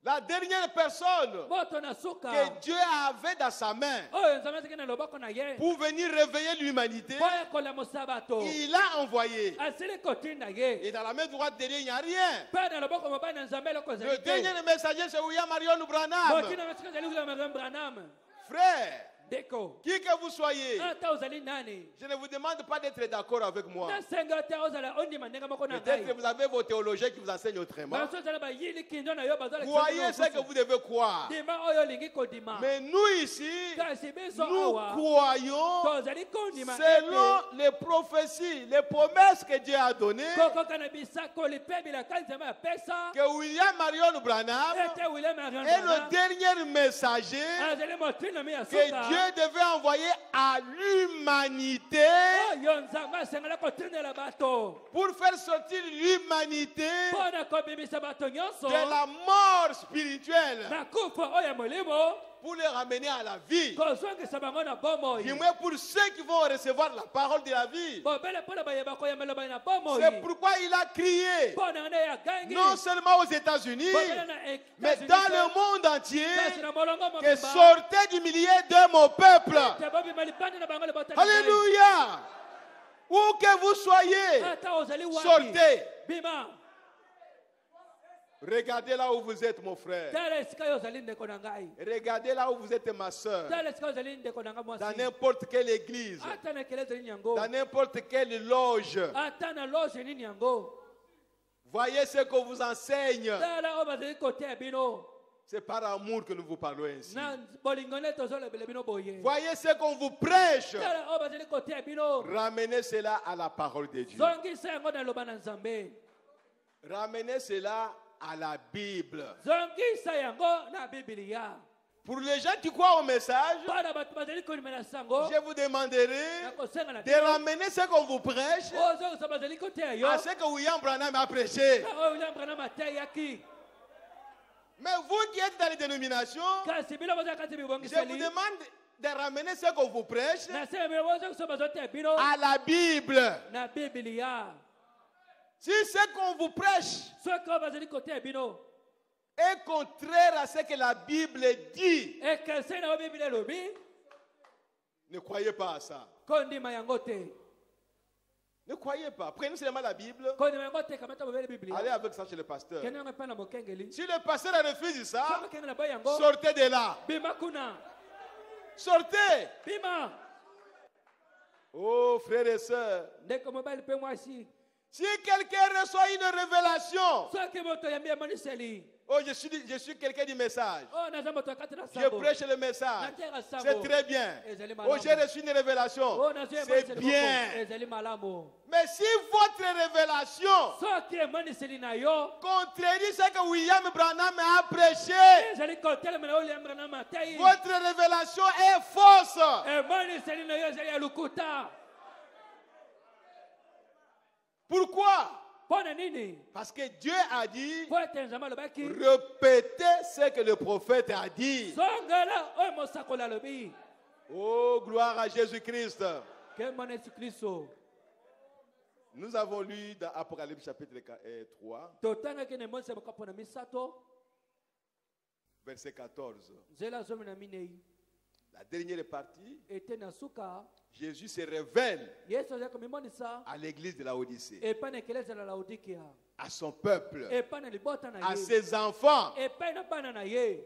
La dernière personne moto na suka que Dieu avait dans sa main oyo nzambe azaki na loboko na ye pour venir réveiller l'humanité, mpo ya kolamusa bato il a envoyé. asili kotinda ye Et dans la main droite derrière, il n'y a rien. mpe na loboko mobali na nzambe eloko Le ezali te dernier messager, c'est William Marion Branham. motina masika ezali william marion branham Frère, ndeko qui que vous soyez, ata ozali nani je ne vous demande pas d'être d'accord avec moi. nasenga te ozala ondima ndenge moko na Peut-être que ngai vous avez vos théologiens qui vous enseignent autrement. baso ezala bayili kindo na yo Voyez ce que vous devez croire. dima oyo olingi kodima Mais nous ici, kasi biso nous awa croyons tozali kondima selon les prophéties, les promesses que Dieu a données, kokoka na bisakoli mpe bilaka nzambe apesa que William Marion Branham ete william marion est le dernier messager azali motinami ya que suka Dieu devait envoyer à l'humanité oyo nzambe asengela kotindela bato pour faire sortir l'humanité mpo na kobimisa bato nyonso de la mort spirituelle, na kufa oyo ya molimo pour les ramener à la vie. kozongisa bango na bomoi Du moins pour ceux qui vont recevoir la parole de la vie. bobele mpo na bayeba koyambela bai na bomoi C'est pourquoi il a crié, mpo na nde yagangi non seulement aux États-Unis, bobele na mais dans le monde entier, kasi na molongo que mobimba sortez du milieu de mon peuple. te bobima libandi na bango libota na ngai. Alléluia. Où que vous soyez, ata ozali wapi sortez. bima Regardez là où vous êtes, mon frère. tala esika yo ozali ndeko na ngai Regardez là où vous êtes, ma soeur. tala esika ozali ndeko na ngai Dans mwasi n'importe quelle église, ata na ekele ezali yango dans n'importe quelle loge. ata na loge nini yango Voyez ce qu'on vous enseigne. tala oyo bazali koteya bino C'est par amour que nous vous parlons ainsi. na bolingo nde tozolobela bino boye Voyez ce qu'on vous prêche. tala oyo bazali koteya bino Ramenez cela à la parole de Dieu. zongisa yango na loba na nzambe Ramenez cela à la Bible. zongisa yango na bibilia Pour les gens qui croient au message, mpo na bato bazali kondimela sango je vous demanderai nakosenga na de ramener ce qu'on vous prêche ozongisa bazali koteya yo à ce que William Branham a prêché. na oyo william branham ateyaki Mais vous qui êtes dans les dénominations, kasi bino bozala kati je vous bibongiseli demande de ramener ce qu'on vous prêche nasenga bino bozongisa bazoteya bino à la Bible. na bibilia Si ce qu'on vous prêche soki oyo bazali koteya bino est contraire à ce que la Bible dit, ekese na yo bibilia elobi ne croyez pas à ça. kondima yango te Ne croyez pas. Prenez seulement la Bible. kondima yango te kamata bobele bibilia Allez avec ça chez le pasteur. kende yango epai na mokengeli Si le pasteur refuse ça, soki okenge na bai yango sortez de là. bima kuna Sortez. bima Oh, frères et sœurs. ndeko mobali mpe mwasi Si quelqu'un reçoit une révélation, soki moto yambi emoniseli oh, je suis quelqu'un du message. oyo naza moto ya kati na Je sango prêche le message. nateka C'est sango très bien. ezali Oh, j'ai malamu reçu une révélation. oyo nazwi C'est emoniseli bien. moko ezali malamu Mais si votre révélation soki emoniseli na yo contredit ce que William Branham a prêché, ezali kotelema na yo liambana na matei votre révélation est fausse. emoniseli na yo ezali ya lukuta Pourquoi? mpo na nini Parce que Dieu a dit, mpo ete nzambe alobaki répétez ce que le prophète a dit. zongela oyo mosakoli alobi Oh, gloire à Jésus-Christ. nkembo na yesu kristo Nous avons lu dans Apocalypse chapitre 3, totangaki na emoniseli mokapo na misato verset 14. nzela zomi na minei La dernière partie, ete na suka Jésus se révèle yesu azali komimonisa à l'église de la Odyssée, epai na ekeleza na laodikia à son peuple, epai na libota na à ye ses enfants, epai na bana na ye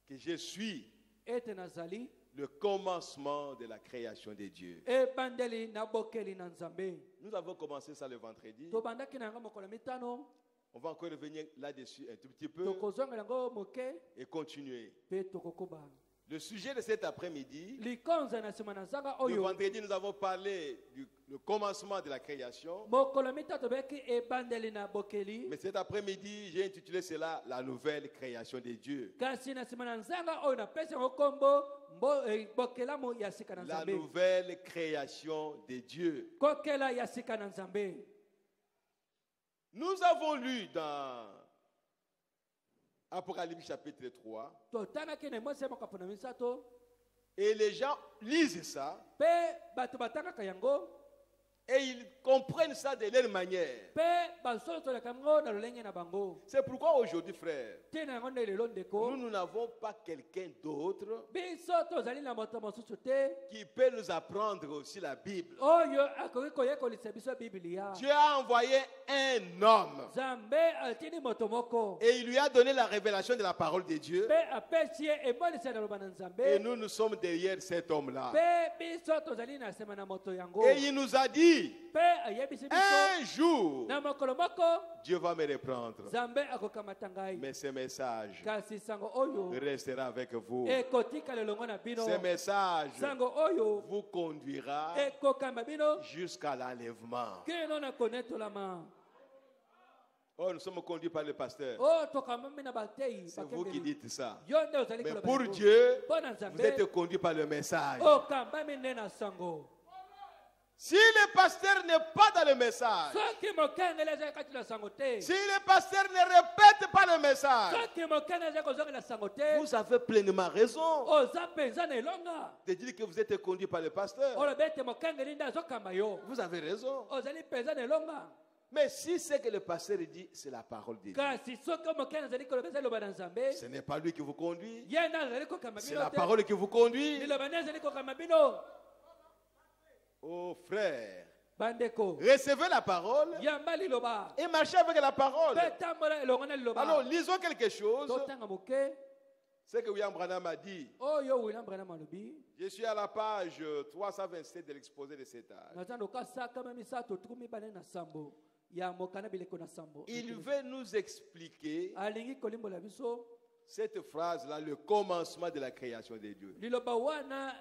que je suis ete nazali le commencement de la création de Dieu. ebandeli na bokeli na nzambe Nous avons commencé ça le vendredi. tobandaki na yango mokolo mitano On va encore revenir là-dessus un tout petit peu tokozongela yango moke et continuer. mpe tokokoba Le sujet de cet après-midi, likonza na nsima na nzanga le oyo vendredi, nous avons parlé du commencement de la création. mokolo mitatu beki ebandeli na bokeli Mais cet après-midi, j'ai intitulé cela la nouvelle création de Dieu. kasi na nsima na nzanga oyo napesi yango nkombo bokelamu ya sika na La nzambe nouvelle création de Dieu. kokela ya sika na nzambe. Nous avons lu dans Apocalypse chapitre 3, totanaki na emosi ya makapo na misato et les gens lisent ça, mpe bato batangaka yango et ils comprennent ça de leur manière. mpe basolotolaka yango na lolenge na bango. C'est pourquoi aujourd'hui, frère, ntina yango nde lelo ndeko nous n'avons pas quelqu'un d'autre biso tozali na moto mosusu te qui peut nous apprendre aussi la Bible. oyo akoki koyekolisa biso biblia. Dieu a envoyé un homme nzambe atindi moto moko et il lui a donné la révélation de la parole de Dieu. mpe apesi ye emonisa na loba na Et nzambe nous sommes derrière cet homme-là. mpe biso tozali na nsima na moto yango Et il nous a dit, mpe ayebisi biso un jour, na mokolo moko Dieu va me reprendre. nzambe akokamata ngai Mais ce message kasi sango oyo restera avec vous. ekotikala elongo na bino. Ce message sango oyo vous conduira ekokamba bino jusqu'à l'enlèvement. kino na konetolama. Oh, nous sommes conduits par le pasteur. o tokambami na batei C'est vous qui dites ça. yo nde ozali Mais koloba pour yango. Dieu, mpo na vous nzambe êtes conduits par le message. okambami nde na sango. Si le pasteur n'est pas dans le message, soki mokengeli ezali kati na sango te si le pasteur ne répète pas le message, soki mokengeli ezali kozongela sango te vous avez pleinement raison oza mpenza na elonga de dire que vous êtes conduit par le pasteur. oloba ete mokengeli nde azokamba yo Vous avez raison. ozali mpenza na elonga. Mais si c'est que le pasteur dit, c'est la parole de Dieu. kasi soki mokengeli azali koloba ezali loba na nzambe Ce n'est pas lui qui vous conduit, ye nde azali kokamba c'est bino la te parole qui vous conduit. liloba nde ezali kokamba bino. Oh frère, bandeko recevez la parole yamba liloba et marchez avec la parole. mpe tambola elongo na liloba. Alors lisons quelque chose. totanga moke Ce que William Branham a dit. oyo William Branham alobi Je suis à la page 327 de l'exposé de cet âge. naza ndoka sakama misato tuku mibale na sambo ya mokana bileko na sambo. Il veut nous expliquer alingi kolimbola biso cette phrase-là, le commencement de la création de Dieu. liloba wana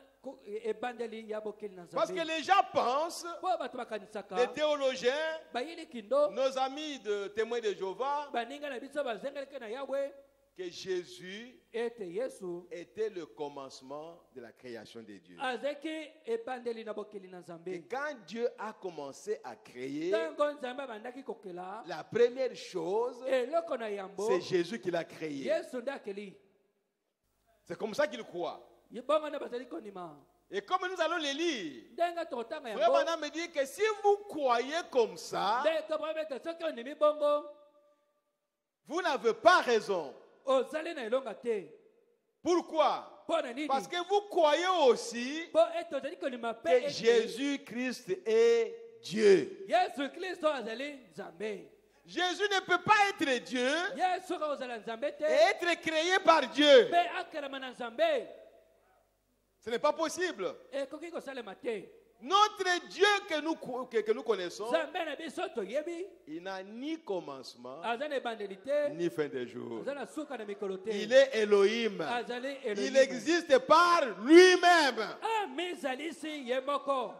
ebandeli ya bokeli na Parce que nzambe les gens pensent, po bato bakanisaka les théologiens, bayini kindo nos amis de témoins de Jéhovah, baninga na biso bazengeleke na yawe que Jésus ete yesu était le commencement de la création de Dieu. azeki ebandeli na bokeli na Et nzambe. quand Dieu a commencé à créer, ntango nzambe abandaki kokela la première chose, eloko na yambo c'est Jésus qui l'a créé. yesu nde akeli C'est comme ça qu'il croit. bongo nde bazali kondima Et comme nous allons les lire, ndenge tokotanga Frère yango Branham me dit que si vous croyez comme ça, nde tobobete soki ondimi bongo vous n'avez pas raison. ozali na elonga te. Pourquoi? mpo na nini? Parce que vous croyez aussi mpo ete ozali kondima mpe que ete Jésus-Christ est Dieu. yesu kristo azali nzambe. Jésus ne peut pas être Dieu yesu ka kozala nzambe et te être créé par Dieu. mpe akelama na nzambe Ce n'est pas possible. ekoki kosalema te. Notre Dieu que nous connaissons, nzambe na biso toyebi il n'a ni commencement aza na ebandeli te ni fin de jour. aza na suka na mikolo te. Il est Elohim. azali Il Elohim. existe par lui-même. amizalisi ye moko.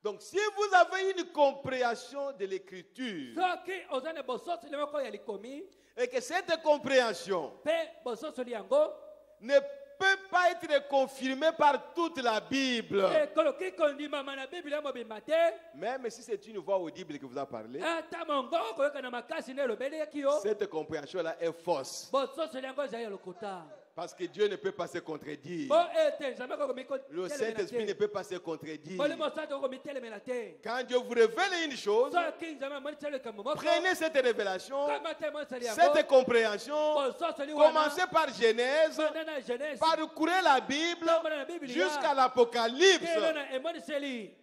Donc si vous avez une compréhension de l'écriture soki oza na bososoli moko ya likomi et que cette compréhension mpe bososoli yango ne peut pas être confirmée par toute la Bible, ekoloki kondimama na biblia mobimba te. même si c'est une voix audible que vous a parlé, ata mongo koyoka na makasi nde elobeleki yo cette compréhension-là est fausse. bososoli yango ezali ya lokuta. Parce que Dieu ne peut pas se contredire. po ete nzambe akokomi Le Saint-Esprit ne peut pas se contredire. molimo santo akokomi telemela te. Quand Dieu vous révèle une chose, soki nzambe amonisa likambo moko prenez cette révélation, kama te monisali yango cette compréhension, bososoli wana commencez par Genèse, banda na genese parcourez la Bible tambola na biblia jusqu'à l'Apocalypse. kelo na emoniseli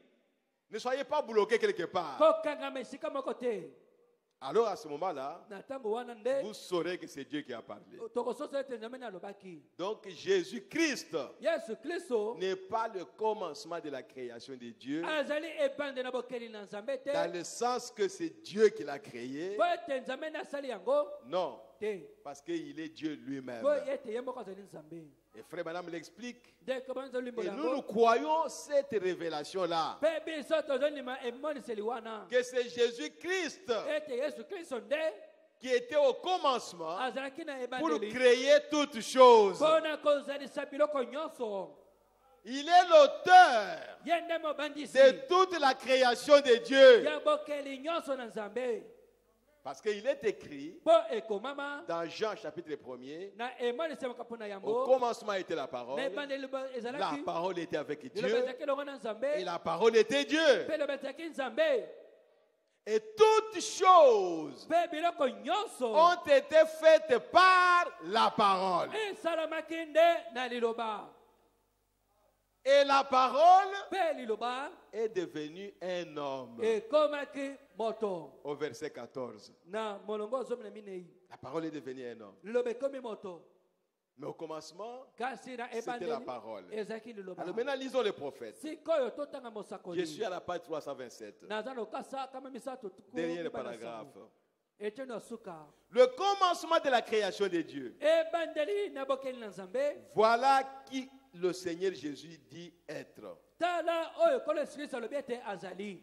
Ne soyez pas bloqués quelque part. kokangama esika moko te. Alors à ce moment-là, na ntango wana nde vous saurez que c'est Dieu qui a parlé. tokososola ete nzambe nde alobaki. Donc Jésus-Christ yesu kristo n'est pas le commencement de la création de Dieu, azali ebande na bokeli na nzambe te dans le sens que c'est Dieu qui l'a créé. po ete nzambe nde asali yango. Non. te parce qu'il est Dieu lui-même. po ete ye moko azali nzambe Et frère madame l'explique. ndenge banzolimo Et nous yango croyons cette révélation-là. mpe biso tozolima emoniseli wana Que c'est Jésus-Christ ete yesu kristo nde qui était au commencement azalaki na pour ebandeli créer toutes choses. mpona kozalisa biloko nyonso Il est l'auteur ye nde mobandisi de toute la création de Dieu. ya bokeli nyonso na nzambe Parce qu'il est écrit mpo ekomama dans Jean chapitre 1er, na emonisemaka mpo na au yango commencement était la parole, na ebandeli la ezalaki parole était avec liloba Dieu ezalaki elongo na nzambe et la parole était Dieu. mpe liloba ezalaki nzambe Et toutes choses mpe biloko nyonso ont été faites par la parole. esalamaki nde na liloba Et la parole mpe liloba est devenue un homme. ekomaki moto Au verset 14. na molongo zomi na minei La parole est devenue un homme. liloba ekomi moto Mais au commencement, kasi na c'était la ebandeli parole. ezalaki liloba Alors maintenant, lisons les prophètes. sikoyo totanga Je mosakoli suis à la page 327. naza lokasa kama misato Derrière le paragraphe. ete na suka Le commencement de la création de Dieu. ebandeli na bokeli na nzambe Voilà qui le Seigneur Jésus dit être. tala oyo kolo yesu kristo alobi ete azali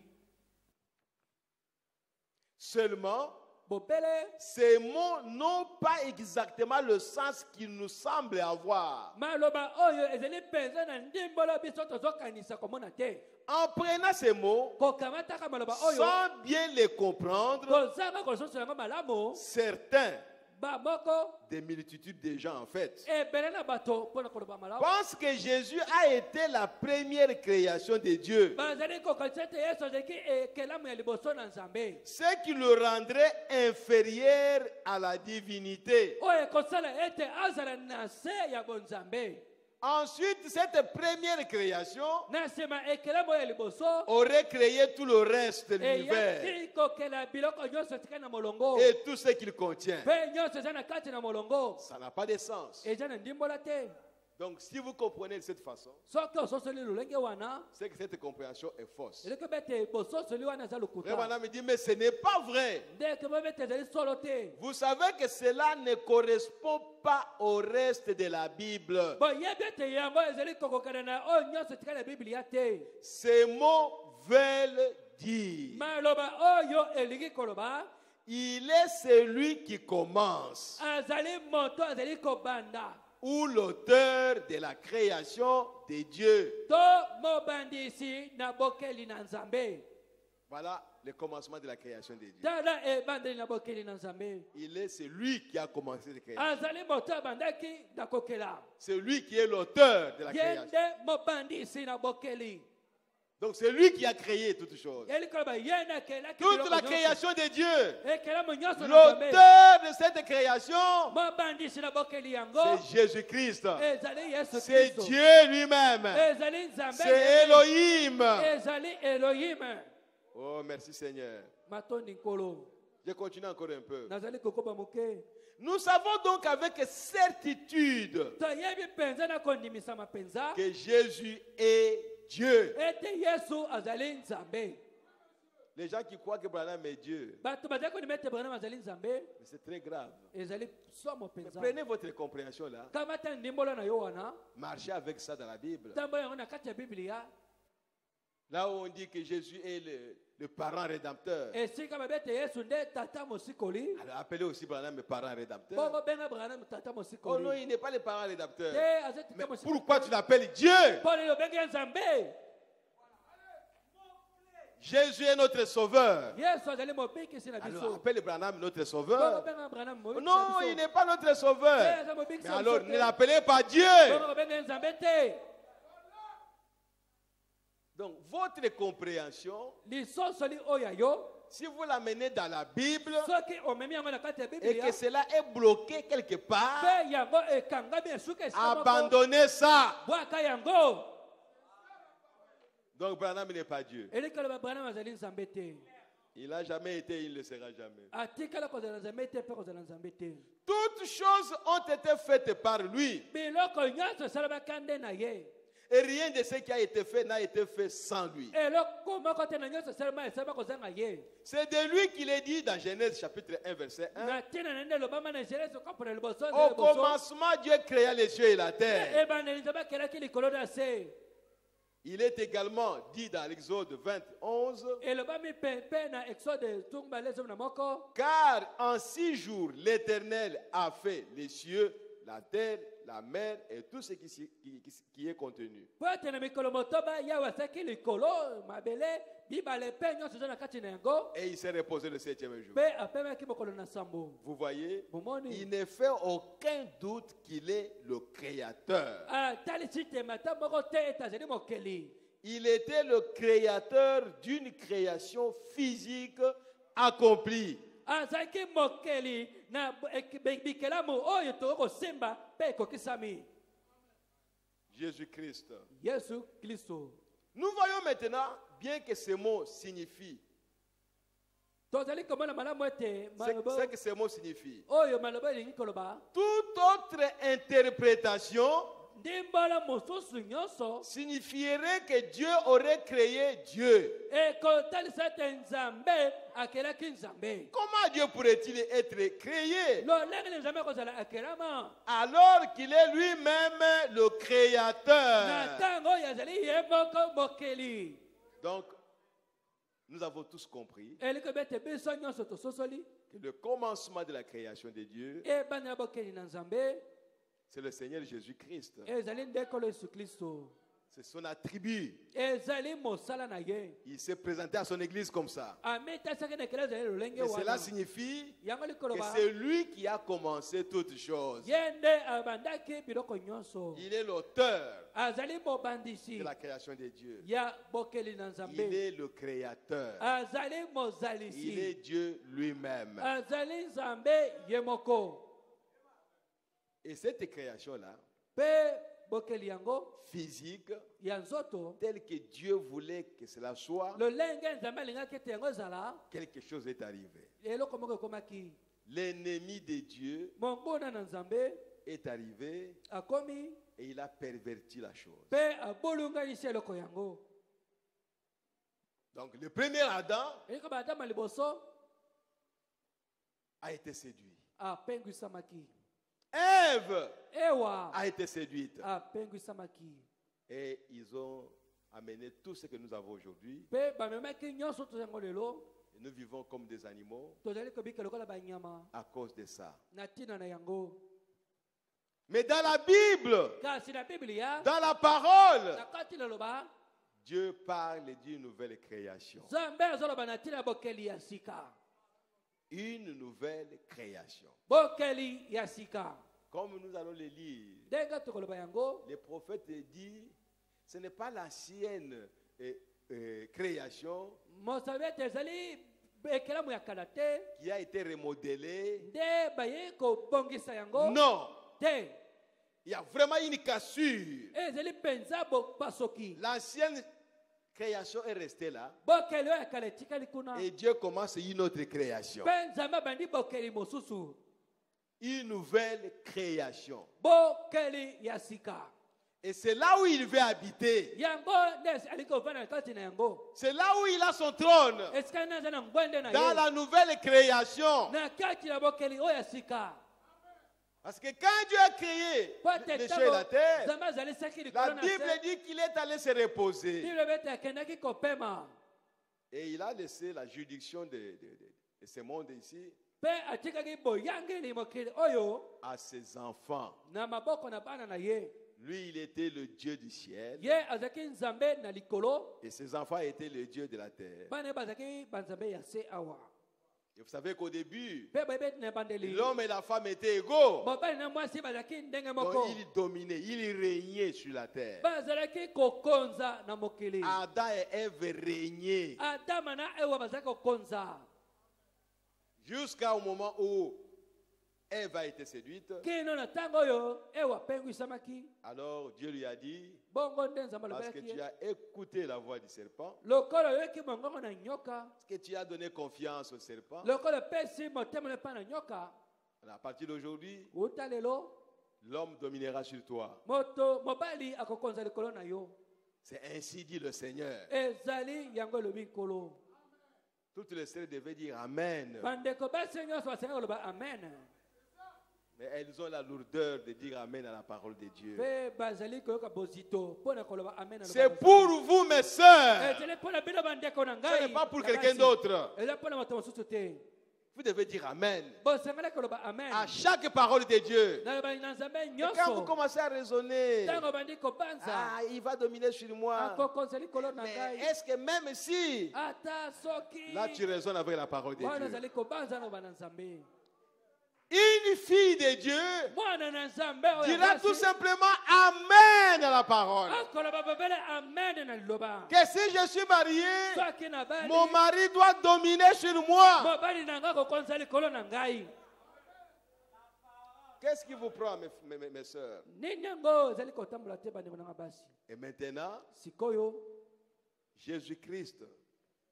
Seulement, bopele ces mots n'ont pas exactement le sens qu'ils nous semblent avoir. maloba oyo ezali mpenza na ndimbolo biso tozokanisa komona te En prenant ces mots, kokamataka maloba oyo sans bien les comprendre, kozanga kososo yango malamu certains, bamoko des multitudes de gens en fait, ebele na bato mpona koloba malamu pensent que Jésus a été la première création de Dieu. bazali kokanisa ete yesu azalaki ekelamu ya liboso na nzambe Ce qui le rendrait inférieur à la divinité. oyo ekosala ete azala na se ya bonzambe Ensuite, cette première création na nsima ekelamu oyo ya liboso aurait créé tout le reste de l'univers eyaki kokela biloko nyonso etikali na molongo et tout ce qu'il contient. mpe nyonso eza na kati na molongo Ça n'a pas de sens. eza na ndimbola te Donc, si vous comprenez de cette façon, soki ososoli lolenge wana c'est que cette compréhension est fausse. eleki be ete bososoli wana eza Frère lokuta Branham me dit, mais ce n'est pas vrai. ndeke bobe ete ezali solo te Vous savez que cela ne correspond pas au reste de la Bible. boyebi ete yango ezali kokokana na oyo nyonso etikali na biblia te Ces mots veulent dire, maloba oyo elingi koloba il est celui qui commence azali moto azali kobanda ou l'auteur de la création de Dieu. to mobandisi na bokeli na nzambe Voilà le commencement de la création de Dieu. tala ebandeli na bokeli na nzambe Il est celui qui a commencé la création. azali moto abandaki na kokela C'est lui qui est l'auteur de la ye création. nde mobandisi na bokeli Donc c'est lui qui a créé toutes choses. eli koloba ye nde akelaki Toute biloko la nyonso. création de Dieu. ekelamu nyonso na nzambe L'auteur de cette création, mobandisi na bokeli yango c'est Jésus-Christ. ezali yesu C'est kristo Dieu lui-même. ezali nzambe C'est Elohim. ezali elohim Oh, merci Seigneur. matondi nkolo Je continue encore un peu. nazali kokoba moke Nous savons donc avec certitude toyebi mpenza na kondimisama mpenza que Jésus est Dieu. ete yesu azali nzambe Les gens qui croient que Branham est Dieu, bato bazali kondima ete branam azali nzambe mais c'est très grave. ezali somo Mais mpenza prenez votre compréhension là. kamata ndimbolo na yo wana Marchez avec ça dans la Bible. ntambo yango na kati ya biblia Là où on dit que Jésus est le parent rédempteur. esika babi ete yesu nde tata mosikoli Alors appelez aussi Branham le parent rédempteur. bongo benga branam tata Oh non, mosikoli il n'est pas le parent rédempteur. te aza Mais tata mosikoli pourquoi tu l'appelles Dieu? mpo lelo bengi ye nzambe Jésus est notre sauveur. yesu azali mobikisi na Alors biso appelle Branham notre bongo sauveur. benga branam mobikisi Non, na il biso n'est pas notre sauveur. eza mobikisi Mais na alors biso ne te l'appelez pas Dieu. bongo benga ye nzambe te Donc votre compréhension, lisosoli oyo ya yo si vous l'amenez dans la Bible soki omemi yango na kati ya et biblia que cela est bloqué quelque part, mpe yango ekangami esuka esika moko abandonnez ça. bwaka yango Donc Branham n'est pas Dieu. elekaloba branam azali nzambe te Il n'a jamais été, il ne le sera jamais. atikala kozala nzambe te mpe kozala nzambe te Toutes choses ont été faites par lui. biloko nyonso esalamaka nde na ye Et rien de ce qui a été fait n'a été fait sans lui. eloko moko te na nyonso esalema esalema kozanga ye C'est de lui qu'il est dit dans Genèse chapitre 1, verset 1. na ntina na nde elobama na Genèse kopo na liboso Au commencement, Dieu créa les cieux et la terre. ebandeli nzambe akelaki likolo na se Il est également dit dans l'Exode 21, elobami mpe na exode tumbala ezomi na moko car en 6 jours, l'Éternel a fait les cieux, la terre, la mer et tout ce qui est contenu. po ete na mikolo motoba yawe asalaki likolo mabele bibale mpe nyonso eza na kati na yango Et il s'est reposé le 7e jour. mpe apemaki mokolo na nsambo Vous voyez, bomoni il ne fait aucun doute qu'il est le créateur. atalisi te mata moko te ete azali mokeli Il était le créateur d'une création physique accomplie. azalaki mokeli na bikelamu oyo tokoki kosemba mpe ekokisami Jésus-Christ. yesu kristo Nous voyons maintenant, bien que ce mot signifie, tozali komona malamu ete ce que ce mot signifie, oyo maloba elingi koloba toute autre interprétation ndimbola mosusu nyonso signifierait que Dieu aurait créé Dieu. ekotalisa ete nzambe akelaki nzambe Comment Dieu pourrait-il être créé lolenge ni nzambe ekozala akelama alors qu'il est lui-même le na créateur? ntango oyo azali ye moko mokeli Donc, nous avons tous compris elingi koyeba ete biso nyonso tososoli que le commencement de la création de Dieu, ebanda ya bokeli na nzambe c'est le Seigneur Jésus-Christ. ezali ndekolo yesu kristo C'est son attribut. ezali mosala na ye Il s'est présenté à son église comme ça. amitasaki na ekele ezali lolenge Et cela wana signifie yango que likoloba c'est lui qui a commencé toutes choses. ye nde abandaki biloko nyonso Il est l'auteur azali mobandisi de la création de Dieu. ya bokeli na Il nzambe est le créateur. azali Il est mozalisi Dieu lui-même. azali nzambe ye moko Et cette création-là, mpe bokeli yango physique, ya nzoto telle que Dieu voulait que cela soit, lolenge nzambe alingaki ete yango ezala quelque chose est arrivé. eloko moko ekomaki L'ennemi de Dieu monguna na nzambe est arrivé akomi et il a perverti la chose. mpe abolunganisi eloko yango Donc le premier Adam eliko baadama liboso a été séduit. apengwisamaki Ève ewa a été séduite. apengwisamaki Et ils ont amené tout ce que nous avons aujourd'hui. mpe bamemaki nyonso to yango lelo Et nous vivons comme des animaux tozali kobika lokola banyama à cause de ça. na ntina na yango Mais dans la Bible, kasi na biblia dans la parole, na kati loloba Dieu parle d'une nouvelle création. nzambe azoloba na ntina ya bokeli ya sika Une nouvelle création. bokeli ya sika Comme nous allons le lire, ndenge tokoloba yango le prophète dit, ce n'est pas l'ancienne création mosabi ete ezali ekelamu ya kala te qui a été remodelée. nde baye kobongisa yango Non, te il y a vraiment une cassure. ezali mpenza basoki L'ancienne création est restée là bokeli oyo ya kala etikali kuna et Dieu commence une autre création. mpe nzambe abandi bokeli mosusu Une nouvelle création. bokeli ya sika Et c'est là où il veut habiter. yango nde alingi kovanda na kati na yango C'est là où il a son trône. esika nde aza na ngwende na Dans ye la nouvelle création. na kati ya bokeli oyo ya sika Parce que quand Dieu a créé po ete les cieux et la terre, nzambe azalisaki la likolo na Bible se dit qu'il est allé se reposer. bible bete akendaki kopema Et il a laissé la juridiction de ce monde ici mpe atikaki boyangeli mokili oyo à ses enfants. na maboko na bana na ye Lui, il était le Dieu du ciel ye azalaki nzambe na likolo et ses enfants étaient le Dieu de la terre. bana ye bazalaki banzambe ya se awa Et vous savez qu'au début, mpe boyebi ete na ebandeli l'homme et la femme étaient égaux. mobali na mwasi bazalaki ndenge Donc moko il dominait, il régnait sur la terre. bazalaki kokonza na mokili Adam et Ève régnaient adama na ewa bazalaki kokonza jusqu'au moment où Ève a été séduite. kino na ntango oyo ewa apengwisamaki Alors Dieu lui a dit, bongo nde nzambe parce que alobelaki tu ye as écouté la voix du serpent, lokola oyoki mongongo na nyoka parce que tu as donné confiance au serpent, lokola opesi motema na epai na nyoka à partir d'aujourd'hui, uta lelo L'homme dominera sur toi. moto mobali akokonza likolo na yo. C'est ainsi dit le Seigneur. Ezali yango elobi nkolo. Toutes les sœurs devaient dire Amen. Bandeko basi nyonso basenga koloba amen. Mais elles ont la lourdeur de dire Amen à la parole de Dieu. Mpe bazali koyoka bozito mpona koloba amen na C'est pour vous, mes sœurs. ezali mpona bino bandeko na Ce ngai. n'est pas pour ya quelqu'un basi. d'autre. eza mpona moto mosusu te. Vous devez dire Amen bosengeli koloba amen à chaque parole de Dieu. nalobali na nzambe Et quand vous nyonso. commencez à raisonner, ntango bandi kobanza ah, il va dominer sur moi. akokonza likolo na Mais ngai. est-ce que même si, ata soki là tu raisonnes avec la parole de wana Dieu. azali kobanza na bana nzambe. Une fille de Dieu mwana na nzambe oyo dira basi, tout simplement Amen à la parole. akoloba babele amen na liloba. Que si je suis marié, soki na bali mon mari doit dominer sur moi. mobali na ngai kokonza likolo na ngai. Qu'est-ce qui vous prend, mes soeurs? nini yango ezali kotambola te bandeko na ngai basi. Et maintenant, sikoyo Jésus-Christ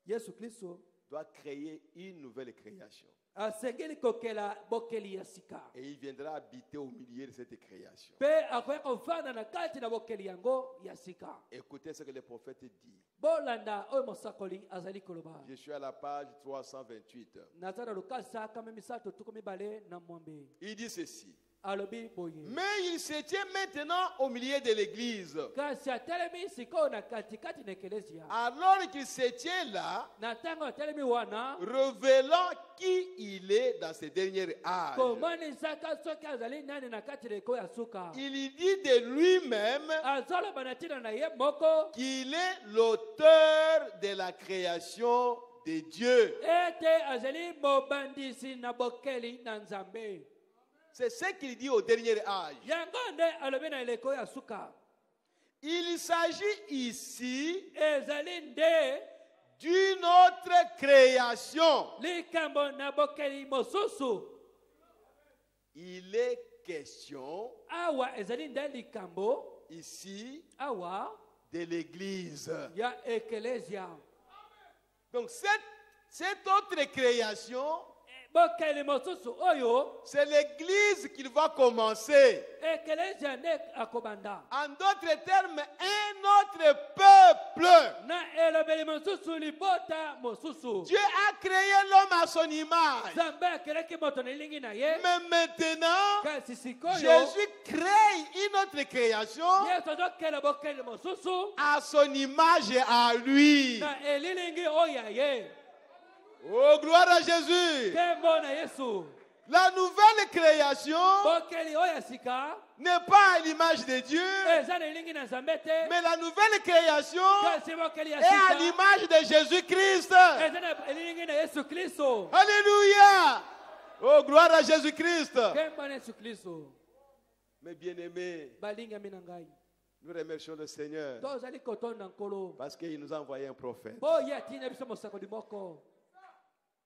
yesu kristo doit créer une nouvelle création. asengeli kokela bokeli ya sika. Et il viendra habiter au milieu de cette création. mpe akoya kovanda na kati na bokeli yango ya sika. Écoutez ce que le prophète dit. bolanda oyo mosakoli azali koloba. Je suis à la page 328. naza na lukasa kama misato tuku mibale na mwambe. Il dit ceci. alobi boye. Mais il se tient maintenant au milieu de l'église. kasi atelemi sikoyo na katikati na ekelesia. Alors qu'il se tient là, na ntango atelemi wana révélant qui il est dans ces derniers âges. komonisaka soki azali nani na kati na ekolo ya suka. Il dit de lui-même azoloba na ntina na ye moko qu'il est l'auteur de la création de Dieu. ete azali mobandisi na bokeli na nzambe. C'est ce qu'il dit au dernier âge. yango nde alobi na eleko ya suka. Il s'agit ici ezali nde d'une autre création. likambo na bokeli mosusu. Il est question awa ezali nde likambo ici awa de l'église. ya ekelesia. Donc cette autre création, bokeli mosusu oyo c'est l'église qu'il va commencer. ekelesia nde akobanda. En d'autres termes, un autre peuple. na elobeli mosusu libota mosusu. Dieu a créé l'homme à son image. nzambe akelaki moto na elingi na ye. Mais maintenant, kasi sikoyo Jésus crée une autre création yesu azokela bokeli mosusu à son image et à lui. na elilingi oyo ya ye. Oh, gloire à Jésus. nkembo na yesu. La nouvelle création bokeli oyo ya sika n'est pas à l'image de Dieu, eza na elingi na nzambe te. mais la nouvelle création kasi bokeli ya est à sika l'image de Jésus-Christ. eza na elilingi na yesu kristo. Alléluia. Oh, gloire à Jésus-Christ. nkembo na yesu kristo. Mes bien-aimés, balingami na ngai nous remercions le Seigneur tozali kotonda nkolo parce qu'il nous a envoyé un prophète. mpo ye atina biso mosakoli moko.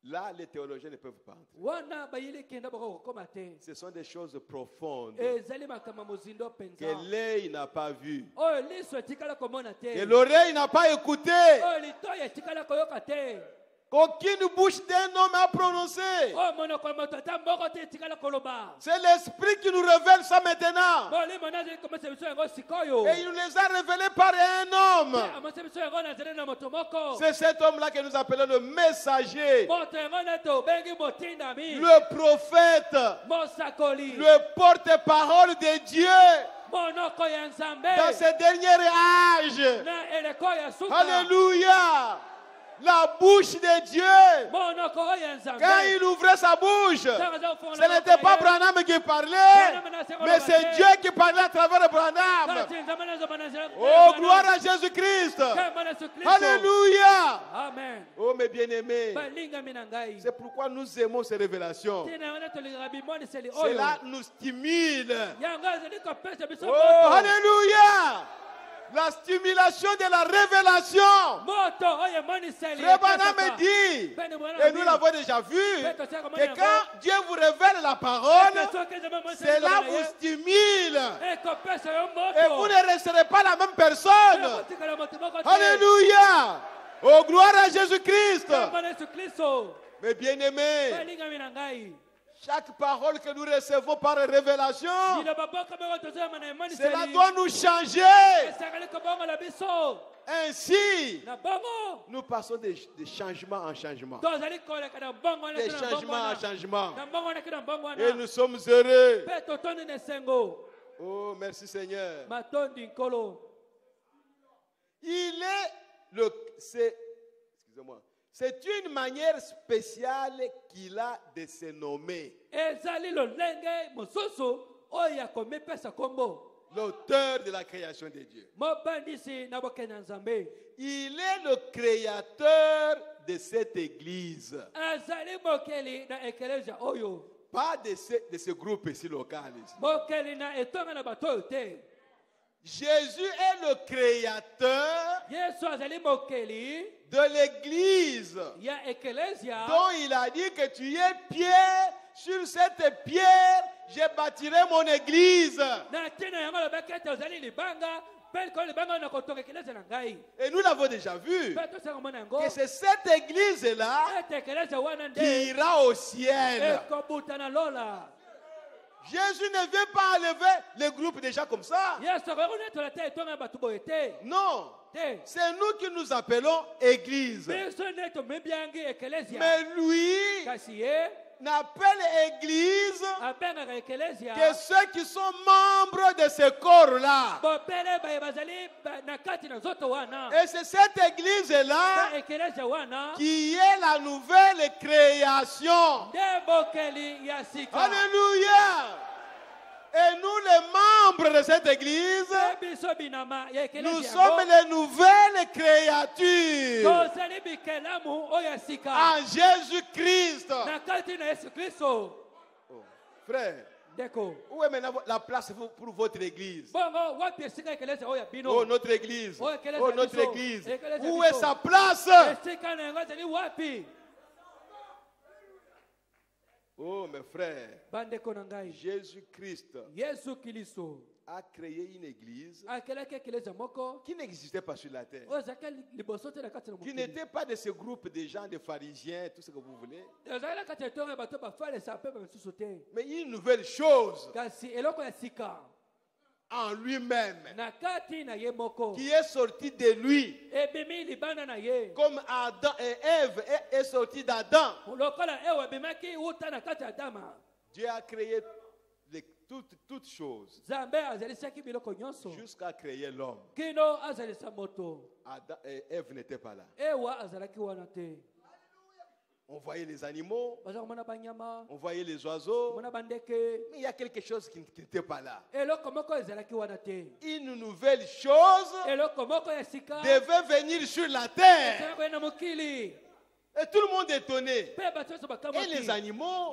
Là, les théologiens ne peuvent pas entrer. wana bayili kenda boko kokoma te. Ce sont des choses profondes ezali makambo mozindo mpenza que l'œil n'a pas vu, oyo liso etikala komona te. que l'oreille n'a pas écouté, oyo litoyi etikala koyoka te. qu'aucune bouche d'un homme a prononcé. oyo monoko ya moto ata moko te etikala koloba. C'est l'Esprit qui nous révèle ça maintenant. molimo nazali komesa biso yango sikoyo. Et il nous les a révélés par un homme. amasa biso yango nazali na moto moko. C'est cet homme-là que nous appelons le messager, moto yango nde tobengi motindami. le prophète, mosakoli. le porte-parole de Dieu monoko ya nzambe. dans ces derniers âges. na eleko ya suka. Alléluia. La bouche de Dieu. monoko oyo ya nzambe. Quand il ouvrait sa bouche, ce n'était pas Branham qui parlait, mais c'est Dieu qui parlait à travers Branham. Oh, gloire à Jésus-Christ. Alléluia. amen. Oh, mes bien-aimés, balingami na ngai. c'est pourquoi nous aimons ces révélations. tina wana tolingaka bimoniseli oyo. Cela nous stimule. yango ezali kopesa biso Oh, moto. alléluia. La stimulation de la révélation. moto oyo emoniseli. Frère Branham dit, et nous l'avons déjà vu, que quand Dieu vous révèle la parole, cela vous stimule. ekopesa yo Et vous moto. ne resterez pas la même personne. ekotikala moto moko te. Alléluia. Oh, gloire à Jésus-Christ. Nkembo na Yesu Kristo. Mes bien-aimés, balingami na ngai. chaque parole que nous recevons par révélation, cela doit nous changer. Ainsi, nous passons de changement en changement. De changement en changement. Et nous sommes heureux. Oh, merci Seigneur. Excusez-moi. C'est une manière spéciale qu'il a de se nommer. L'auteur de la création de Dieu. Il est le créateur de cette église. Pas de ce groupe ici local. Ici. Jésus est le créateur de l'église dont il a dit que tu es pierre, sur cette pierre je bâtirai mon église. Et nous l'avons déjà vu que c'est cette église-là qui ira au ciel. Jésus ne veut pas enlever le groupe déjà comme ça. Non. C'est nous qui nous appelons église. Mais lui n'appelle église que ceux qui sont membres de ce corps-là. Et c'est cette église-là qui est la nouvelle création. Alléluia. Et nous, les membres de cette église, nous sommes les nouvelles créatures en Jésus-Christ. Oh, frère, où est maintenant la place pour votre église? Oh, notre église. Oh, notre église. Où est sa place? Oh, mes frères, Jésus-Christ a créé une église qui n'existait pas sur la terre, qui n'était pas de ce groupe de gens, de pharisiens, tout ce que vous voulez, mais une nouvelle chose en lui-même qui est sorti de lui, comme Adam et Ève est sorti d'Adam. Dieu a créé toutes choses jusqu'à créer l'homme. Adam et Ève n'étaient pas là. On voyait les animaux, on voyait les oiseaux, mais il y a quelque chose qui n'était pas là. Une nouvelle chose devait venir sur la terre. Et tout le monde est étonné. Et les animaux,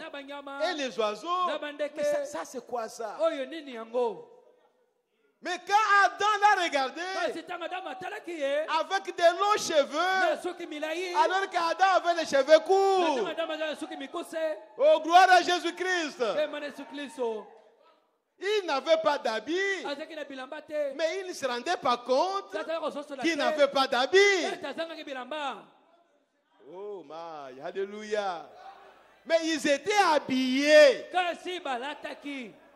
et les oiseaux, mais ça c'est quoi ça? Mais quand Adam l'a regardé, avec des longs cheveux, alors qu'Adam avait les cheveux courts, oh gloire à Jésus-Christ, il n'avait pas d'habit, mais il ne se rendait pas compte qu'il n'avait pas d'habit. Oh my, alléluia. Mais ils étaient habillés.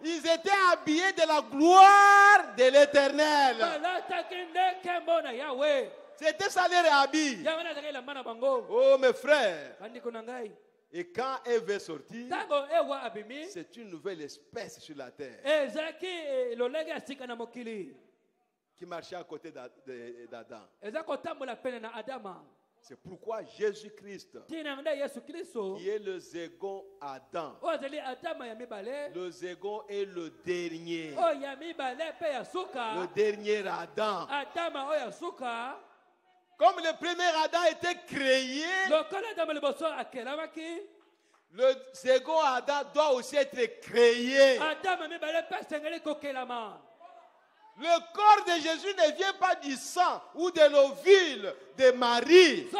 Ils étaient habillés de la gloire de l'Éternel. C'était ça leur habit. Oh mes frères. Et quand Ève est sortie, c'est une nouvelle espèce sur la terre qui marchait à côté d'Adam. C'est pourquoi Jésus-Christ, qui est le second Adam, le second est le dernier. Le dernier Adam. Comme le premier Adam était créé, le second Adam doit aussi être créé. Le corps de Jésus ne vient pas du sang ou de l'ovule de Marie.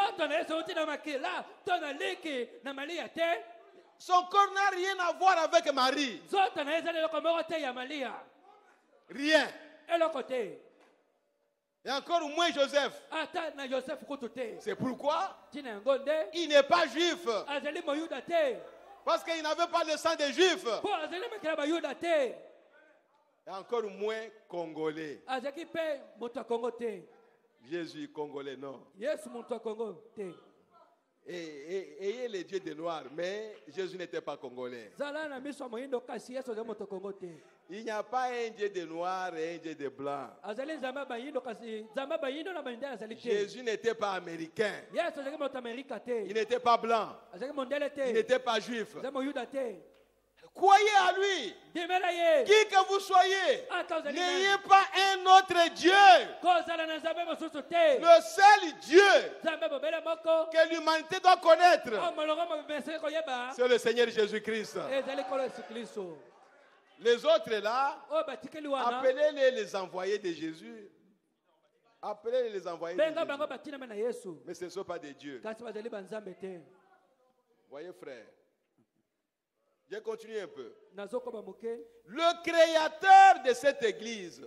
Son corps n'a rien à voir avec Marie. Rien. Et encore moins Joseph. C'est pourquoi il n'est pas juif. Parce qu'il n'avait pas le sang des Juifs. Et encore moins Congolais. Jésus Congolais, non. Et ayez les dieux des Noirs, mais Jésus n'était pas Congolais. Il n'y a pas un Dieu des Noirs et un Dieu des Blancs. Jésus n'était pas américain. Il n'était pas blanc. Il n'était pas juif. Croyez à lui. Qui que vous soyez, n'ayez pas un autre Dieu. Le seul Dieu que l'humanité doit connaître, c'est le Seigneur Jésus-Christ. Les autres là, appelez-les les envoyés de Jésus. Appelez-les les envoyés de Jésus. Mais ce ne sont pas des dieux. Voyez frère. Je continue un peu. Le créateur de cette église,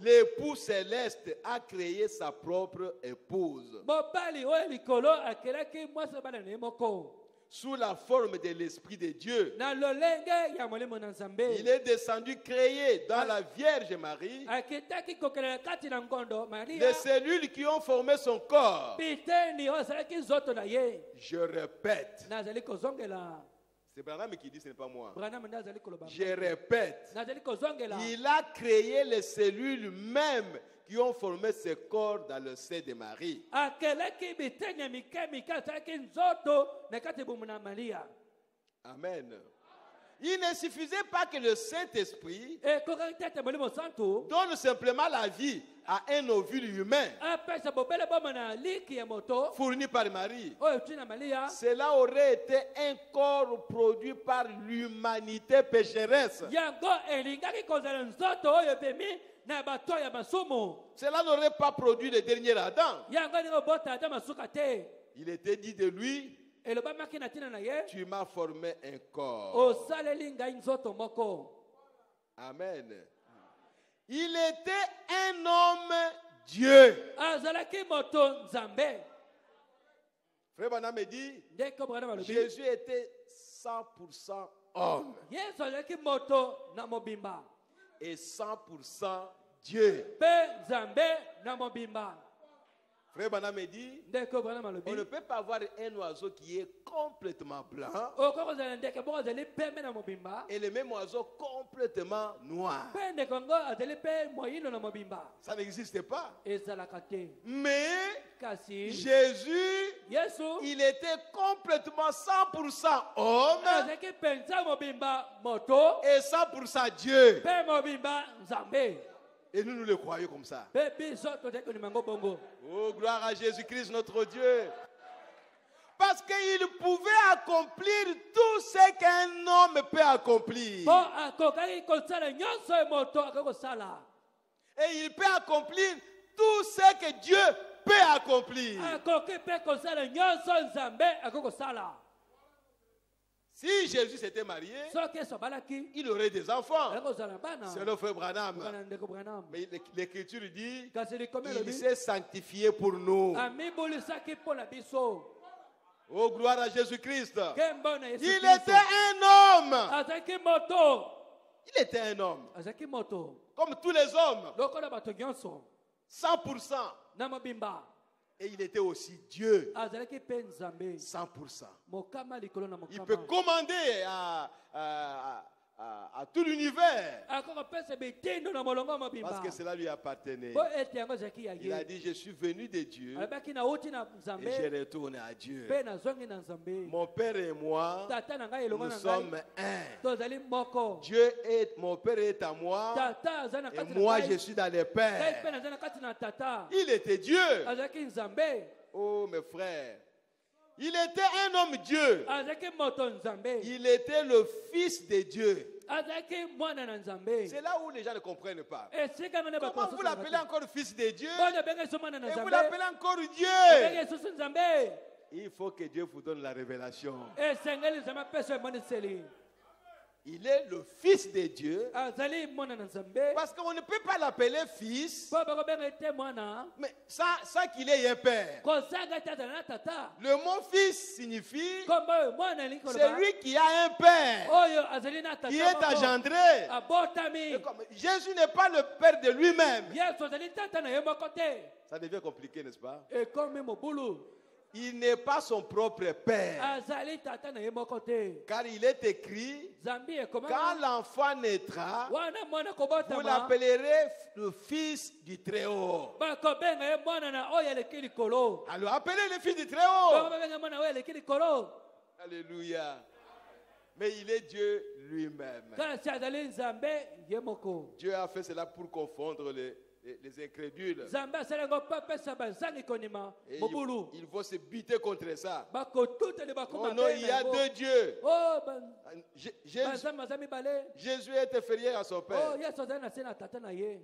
l'époux céleste, a créé sa propre épouse sous la forme de l'Esprit de Dieu. Il est descendu créer dans la Vierge Marie les cellules qui ont formé son corps. Je répète. C'est Branham qui dit, ce n'est pas moi. Je répète. Il a créé les cellules mêmes qui ont formé ce corps dans le sein de Marie. Amen. Il ne suffisait pas que le Saint-Esprit donne simplement la vie à un ovule humain fourni par Marie. Cela aurait été un corps produit par l'humanité pécheresse. Cela n'aurait pas produit le dernier Adam. Il était dit de lui, tu m'as formé un corps. Amen. Il était un homme Dieu. Frère Branham me dit, Jésus était 100% homme et 100% Dieu. Frère Branham me dit, on ne peut pas avoir un oiseau qui est complètement blanc et le même oiseau complètement noir. Ça n'existe pas. Mais Jésus, il était complètement 100% homme et 100% Dieu. Et nous le croyons comme ça. Oh, gloire à Jésus-Christ, notre Dieu. Parce qu'il pouvait accomplir tout ce qu'un homme peut accomplir. Et il peut accomplir tout ce que Dieu peut accomplir. Si Jésus s'était marié, il aurait des enfants. C'est le frère Branham. Mais l'Écriture dit qu'il s'est sanctifié pour nous. Oh, gloire à Jésus-Christ. Il était un homme. Il était un homme. Comme tous les hommes. 100%. Et il était aussi Dieu. 100%. Il peut commander à tout l'univers. Parce que cela lui appartenait. Il a dit, je suis venu de Dieu et je retourne à Dieu. Mon Père et moi, nous sommes un. Dieu est, mon Père est à moi et moi je suis dans le Père. Il était Dieu. Oh mes frères, il était un homme Dieu. Il était le Fils de Dieu. C'est là où les gens ne comprennent pas. Comment vous l'appelez encore Fils de Dieu et vous l'appelez encore Dieu? Il faut que Dieu vous donne la révélation. Il est le fils de Dieu. azali mwana na Nzambe Parce qu'on ne peut pas l'appeler fils, po bakobenga ete mwana mais sans qu'il ait un père. kozanga ete azali na tata Le mot fils signifie kombo oyo mwana elingi koloba celui qui a un père, oyo azali na qui tata est moko engendré. abotami Et comme Jésus n'est pas le père de lui-même. yesu azali tata na ye moko te Ça devient compliqué, n'est-ce pas? ekomi mobulu Il n'est pas son propre père. azali tata na ye moko te Car il est écrit, zambi quand ekomama l'enfant naîtra, wana mwana vous kobotama l'appellerez le fils du Très-Haut. bakobenga ye mwana na oyo eleki likolo Alors appelez le fils du Très-Haut. bakobenga mwana oyo eleki likolo Alléluia. Mais il est Dieu lui-même. kasi azali nzambe ye moko Dieu a fait cela pour confondre les incrédules. nzambe asalango mpo apesa bazangi konima Et mobulu il faut se buter contre ça. bakotuteli Oh bakoma non, il y a deux dieux. o Jésus, banzambe baza mibale Jésus était inférieur à son o père. yesu azali na se na tata na ye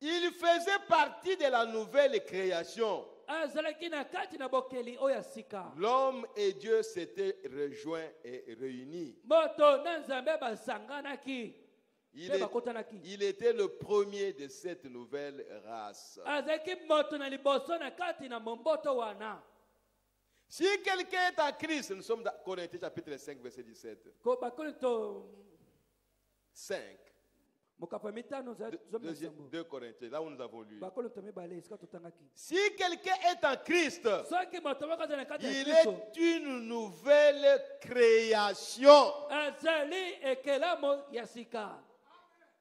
Il faisait partie de la nouvelle création. azalaki na kati na bokeli oyo ya sika L'homme et Dieu s'étaient rejoints et réunis. moto na nzambe basanganaki Il, mpe est- bakutanaki il était le premier de cette nouvelle race. azalaki moto na liboso na kati na momboto wana Si quelqu'un est en Christ, nous sommes dans Corinthiens chapitre 5, verset 17. ko bakorinto 5. mokapa mitano zomi na nsambo 2 Corinthiens, là où nous avons lu. bakorinto mibale esika totangaki Si quelqu'un est en Christ, soki moto moko azali na kati ya il kristo est une nouvelle création. azali ekelamo ya sika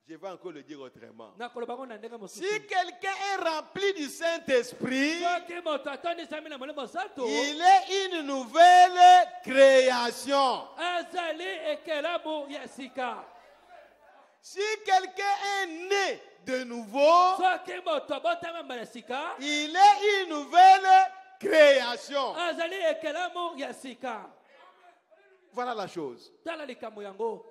Je vais encore le dire autrement. nakoloba ngo na ndenge Si mosusu quelqu'un est rempli du Saint-Esprit, soki moto atondisami na molimo santo il est une nouvelle création. azali ekelamo ya sika Si quelqu'un est né de nouveau, soki moto abotama mbala ya sika il est une nouvelle création. azali ekelamo ya sika Voilà la chose. tala likambo yango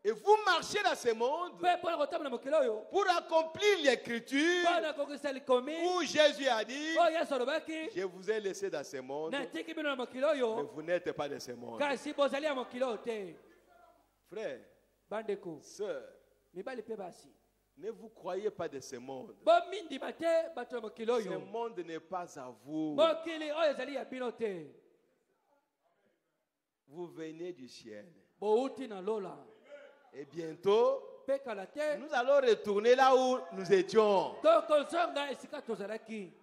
Et vous marchez dans ce monde mpe mpona kotambola mokili oyo pour accomplir l'écriture mpona kokokisa likomi où Jésus a dit, oyo yesu alobaki je vous ai laissé dans ce monde, natiki bino na mokili mais oyo vous n'êtes pas de ce monde. kasi bozali ya mokili oyo te Frère, bandeko sœur, mibali mpe basi ne vous croyez pas de ce monde. bomindima te bato ya mokili Ce oyo monde n'est pas à vous. mokili oyo ezali ya bino te Vous venez du ciel. bouti na lola Et bientôt, mpe kala te nous allons retourner là où nous étions. tokozonga esika tozalaki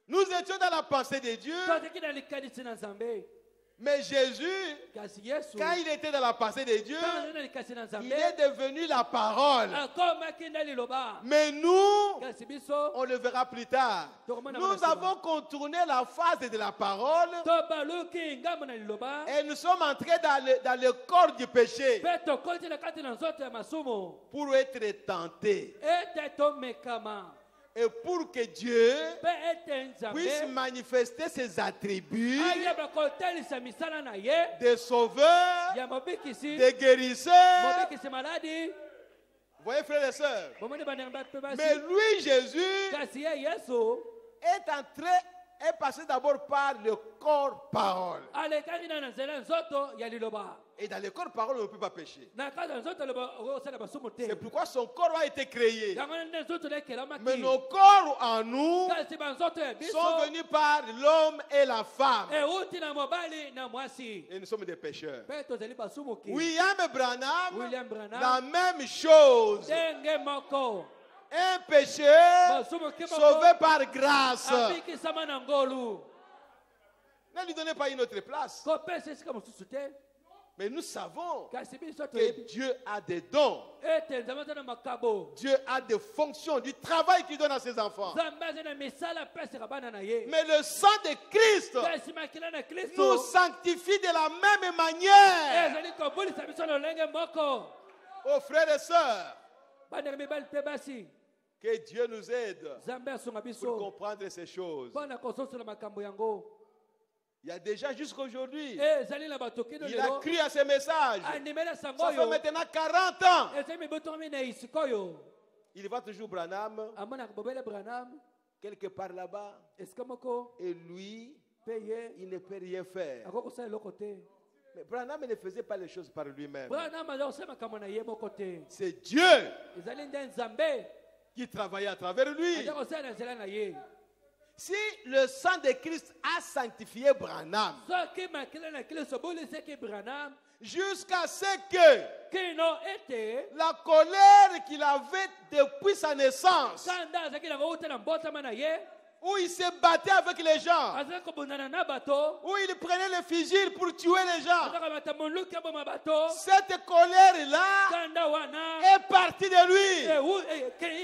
Nous étions dans la pensée de Dieu, tozalaki na likanisi na nzambe mais Jésus, kasi yesu quand il était dans la pensée de Dieu, ntango azali na likasi na il nzambe est devenu la parole. akomaki nde liloba Mais nous, kasi biso on le verra plus tard. Nous avons contourné la phase de la parole tobaluki ngambo na liloba et nous sommes entrés dans le corps du péché mpe tokoti na kati na nzoto ya masumu pour être tentés. ete tomekama Et pour que Dieu mpe ete puisse nzambe manifester ses attributs ayeba kotalisa misala na ye de sauveur, ya mobikisi de guérisseur. mobikisi maladi Vous voyez, frères et sœurs? bomoni bandeko mpe Mais basi lui, Jésus, kasi ye yesu est passé d'abord par le corps parole. alekaki na nzela nzoto ya liloba Et dans le corps parole, on ne peut pas pécher. na kati ya nzoto liloba okosala basumu te C'est pourquoi son corps a été créé. yango nde nzoto Mais lekelamaki nos corps en nous kasi banzoto ya biso sont venus par l'homme et la femme. euti na mobali na mwasi Et nous sommes des pécheurs. mpe tozali basumuki William Branham, William Branham. la même chose. ndenge moko Un pécheur basumuki sauvé par grâce. abikisama na ngolu Ne lui donnez pas une autre place. kopesa esika mosusu te Mais nous savons kasi biso que toyebi Dieu a des dons. ete nzambe aza na makabo Dieu a des fonctions, du travail qu'il donne à ses enfants. nzambe aza na misala apesaka bana na ye Mais le sang de Christ kasi makila na nous kristo sanctifie de la même manière. ezali kobulisa biso na lolenge moko Oh frères et sœurs, bandeko mibali mpe basi que Dieu nous aide nzambe asunga pour biso comprendre ces choses. mpo na kososola makambo yango Il y a déjà jusqu'aujourd'hui, ezali na bato kino il a lelo cru à ces messages. andimeli sango Ça fait oyo maintenant 40 ans. ezali mibuto minei sikoyo Il va toujours Branham, amonaka bobele branham quelque part là-bas, esika moko et lui, mpe ye il ne peut rien faire. akoki kosala eloko te Mais Branham ne faisait pas les choses par lui-même. Branham azosema kama na ye moko te. C'est Dieu Ezali nde Nzambe qui travaillait à travers lui. azakosala na nzela na ye. Si le sang de Christ a sanctifié Branham, Soki makila na Kristo boliseki Branham jusqu'à ce que kino ete la colère qu'il avait depuis sa naissance, kanda azaki na kouta na mbotama na ye où il se battait avec les gens, azaki kobundana na bato où il prenait les fusibles pour tuer les gens, azaka bata moluki aboma bato cette colère-là kanda wana est partie de lui.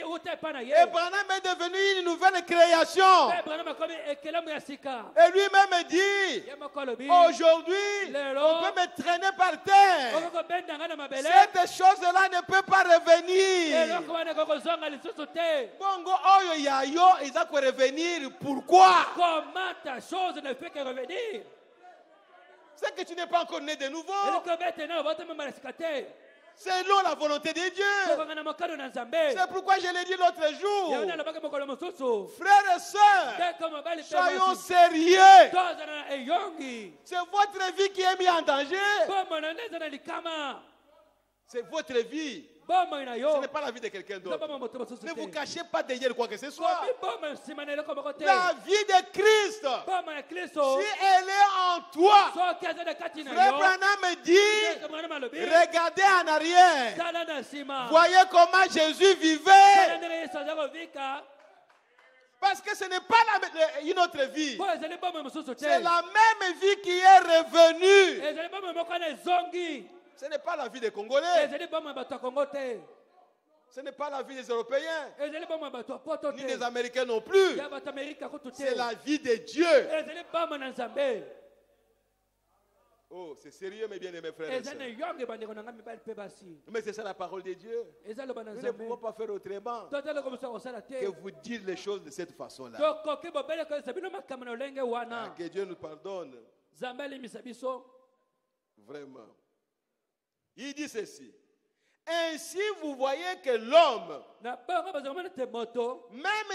uta epa na ye. Et Branham est devenu une nouvelle création. Pe Branham akomi ekelamu ya sika. Et lui-même dit, Ye moko alobi aujourd'hui, lelo on peut me traîner par terre. okokobendanga na mabele Cette chose-là ne peut pas revenir. eloko wana ekokozonga lisusu te. Bongo oyo ya yo eza ko revenir. Pourquoi? Comment ta chose ne fait que revenir? C'est que tu n'es pas encore né de nouveau. Selon la volonté de Dieu. C'est pourquoi je l'ai dit l'autre jour. Frères et sœurs, soyons sérieux. C'est votre vie qui est mise en danger. C'est votre vie. Ce n'est pas la vie de quelqu'un d'autre. Ne vous cachez pas derrière quoi que ce soit. La vie de Christ, si elle est en toi, Frère Branham dit, regardez en arrière. Voyez comment Jésus vivait. Parce que ce n'est pas une autre vie. C'est la même vie qui est revenue. Ce n'est pas la vie des Congolais. Ce n'est pas la vie des Européens. Ni des Américains non plus. C'est la vie de Dieu. Oh, c'est sérieux, mes bien-aimés frères et sœurs. Mais c'est ça la parole de Dieu. Nous ne pouvons pas faire autrement que vous dire les choses de cette façon-là. Ah, que Dieu nous pardonne. Vraiment. Il dit ceci. Ainsi, vous voyez que l'homme, même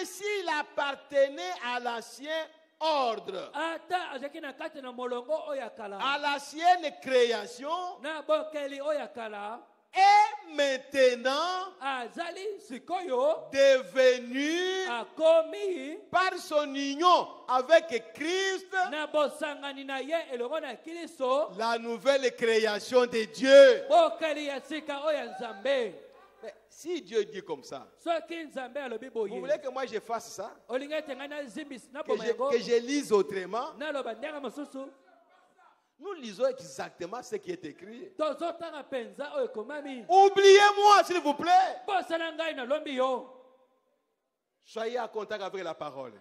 s'il appartenait à l'ancien ordre, à l'ancienne création, est maintenant devenu par son union avec Christ la nouvelle création de Dieu. Mais si Dieu dit comme ça, vous voulez que moi je fasse ça? Que je lise autrement? Nous lisons exactement ce qui est écrit. Oubliez-moi, s'il vous plaît. Soyez en contact avec la parole.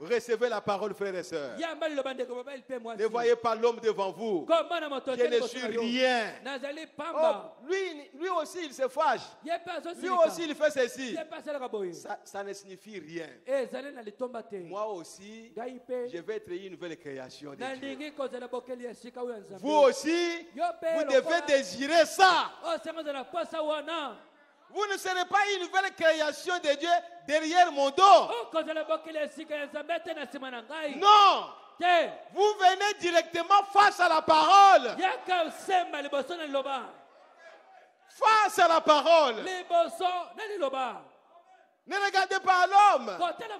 Recevez la parole, frères et sœurs. Ne voyez pas l'homme devant vous. Je ne suis rien. Oh, lui aussi, il se fâche. Lui aussi, il fait ceci. Ça ne signifie rien. Moi aussi, je vais être une nouvelle création de Dieu. Vous aussi, vous devez désirer ça. Vous ne serez pas une nouvelle création de Dieu derrière mon dos. Non. Vous venez directement face à la parole. Face à la parole. Ne regardez pas l'homme.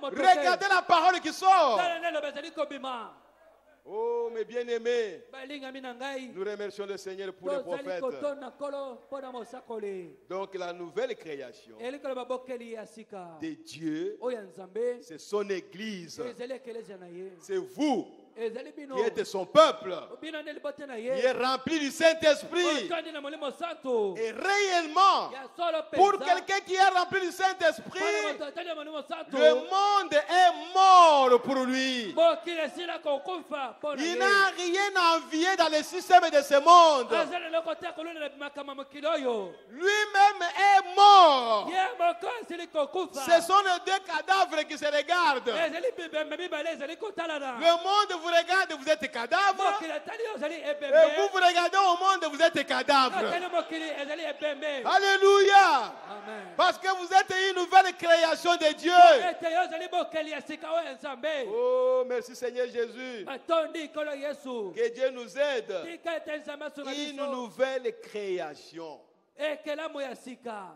Regardez la parole qui sort. Oh, mes bien-aimés, nous remercions le Seigneur pour les prophètes. Donc, la nouvelle création de Dieu, c'est son Église. C'est vous qui êtes son peuple, qui est rempli du Saint-Esprit. Et réellement, pour quelqu'un qui est rempli du Saint-Esprit, le monde est mort pour lui. Il n'a rien à envier dans le système de ce monde. Lui-même est mort. Ce sont les deux cadavres qui se regardent. Le monde vous regarde, vous êtes cadavre. Et vous regardez au monde, vous êtes cadavre. Alléluia. Parce que vous êtes une nouvelle création de Dieu. ete yo ozali mokeli ya sika oyo ya Nzambe. Oh, merci Seigneur Jésus. Atondi nkolo Yesu. Que Dieu nous aide. Tika ete Nzambe asunga Une biso. nouvelle création. Ekelamu ya sika.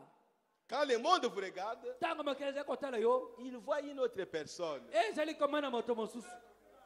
Quand le monde vous regarde, Ntango mokeli ezali kotala yo, il voit une autre personne. ezali komona moto mosusu.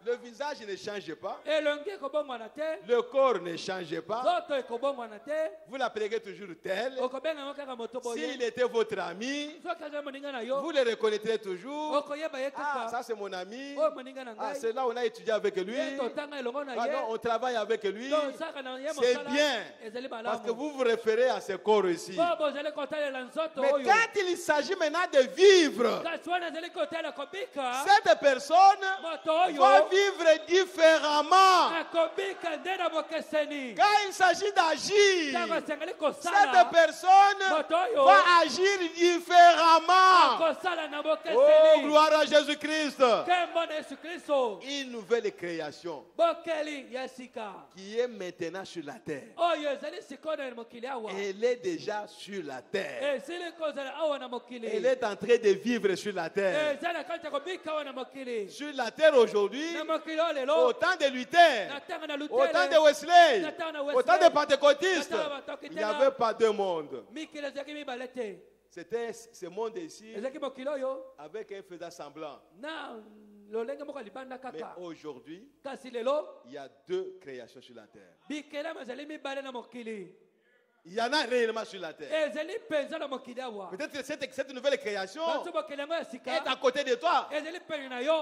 Le visage ne change pas. Elongi ekobongwana te. Le corps ne change pas. Zoto ekobongwana te. Vous l'appelez toujours tel. Okobenga ngo kaka moto boye. S'il était votre ami, Soki azali moninga na yo, vous le reconnaîtrez toujours. okoyeba ye Ah, kaka. ça c'est mon ami. Oyo moninga na Ah, ngai. c'est là où on a étudié avec lui. Ye totanga elongo na Ah ye. non, on travaille avec lui. Tosaka na ye C'est mosala. bien. Ezali Parce que malamu. vous vous référez à ce corps ici. Po bozali kotalela nzoto Mais oyo. quand il s'agit maintenant de vivre, Kasi wana ezali kotala kobika. cette personne Moto va oyo vivre différemment. akobika nde na bokeseni. Quand il s'agit d'agir, Ntango asengeli cette kosala. personne Moto oyo va agir différemment. akosala na Oh, bokeseni. gloire à Jésus-Christ. Nkembo na Yesu Kristo. Une nouvelle création Bokeli ya sika. qui est maintenant sur la terre. Oyo ezali sikoyo na mokili awa. Elle est déjà sur la terre. Esili kozala awa na mokili. Elle est en train de vivre sur la terre. Ezali na kati ya kobika awa na mokili. Sur la terre aujourd'hui, Na mokili oyo lelo. au temps de Luther, Na ntango na au temps Lutele. de Wesley, Na ntango na au temps de Wesley. Pentecôtistes, Na ntango ya Bantokitela. il n'y avait pas deux mondes. Mikili ezalaki mibale te. C'était ce monde ici Ezalaki mokili oyo. avec un faisant semblant. Na lolenge moko ya libanda Mais kaka. aujourd'hui, Kasi lelo. il y a deux créations sur la terre. Bikelama ezali mibale na mokili. Il y en a réellement sur la terre. Ezali penza na mokili awa. Peut-être que cette nouvelle création Bato mokili yango ya est sika. à côté de toi. Ezali pene na yo.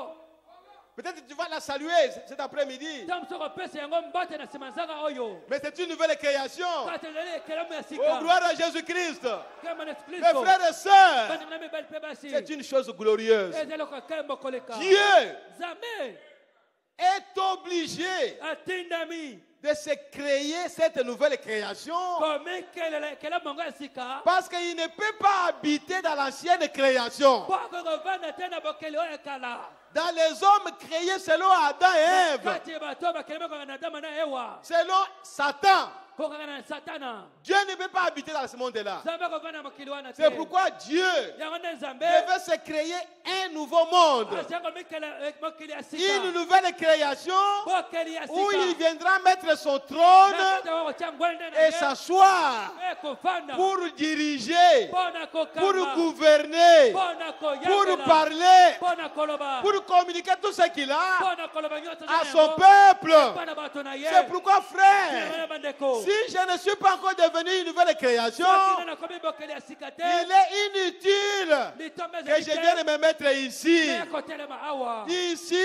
Peut-être que tu vas la saluer cet après-midi. Ntango soko opesa yango mbate na nsima nzaka oyo. Mais c'est une nouvelle création. Kasi ezali ekelamu ya Oh, sika. gloire à Jésus-Christ. Kema na Yesu Mes Kristo. frères et sœurs, Bana na mibale pe basi. c'est une chose glorieuse. Ezali kokembo koleka. Dieu Nzambe est obligé atindami. de se créer cette nouvelle création Komekelela ekelamu yango ya sika. parce qu'il ne peut pas habiter dans l'ancienne création. Po akokovanda te na bokeli oyo ekala. Dans les hommes créés selon Adam et Ève, Kati ya bato bakelemi kokanga na Adama na Ewa. selon Satan, Kokanga na Satana. Dieu ne peut pas habiter dans ce monde-là. Nzambe akovanda na mokili wana te. C'est pourquoi Dieu Yango nde Nzambe. devait se créer un nouveau monde, Asi komikela mokili ya une sika. nouvelle création Bokeli ya où il sika. viendra mettre son trône Na kati ya kotia ngwende na et ye. s'asseoir Ekofanda. pour diriger, Pona pour kokamba. gouverner, Pona pour koyangela. parler, Pona koloba. pour communiquer tout ce qu'il a Pona koloba nyonso à na son yango. peuple. Pana bato na ye. C'est pourquoi, frère, Yango na bandeko. si je ne suis pas encore devenu une nouvelle création, Soki na nakomi bokeli ya sika te. il est inutile Litombe que ezali je te. vienne me mettre ici. Ekotelema awa. Ici,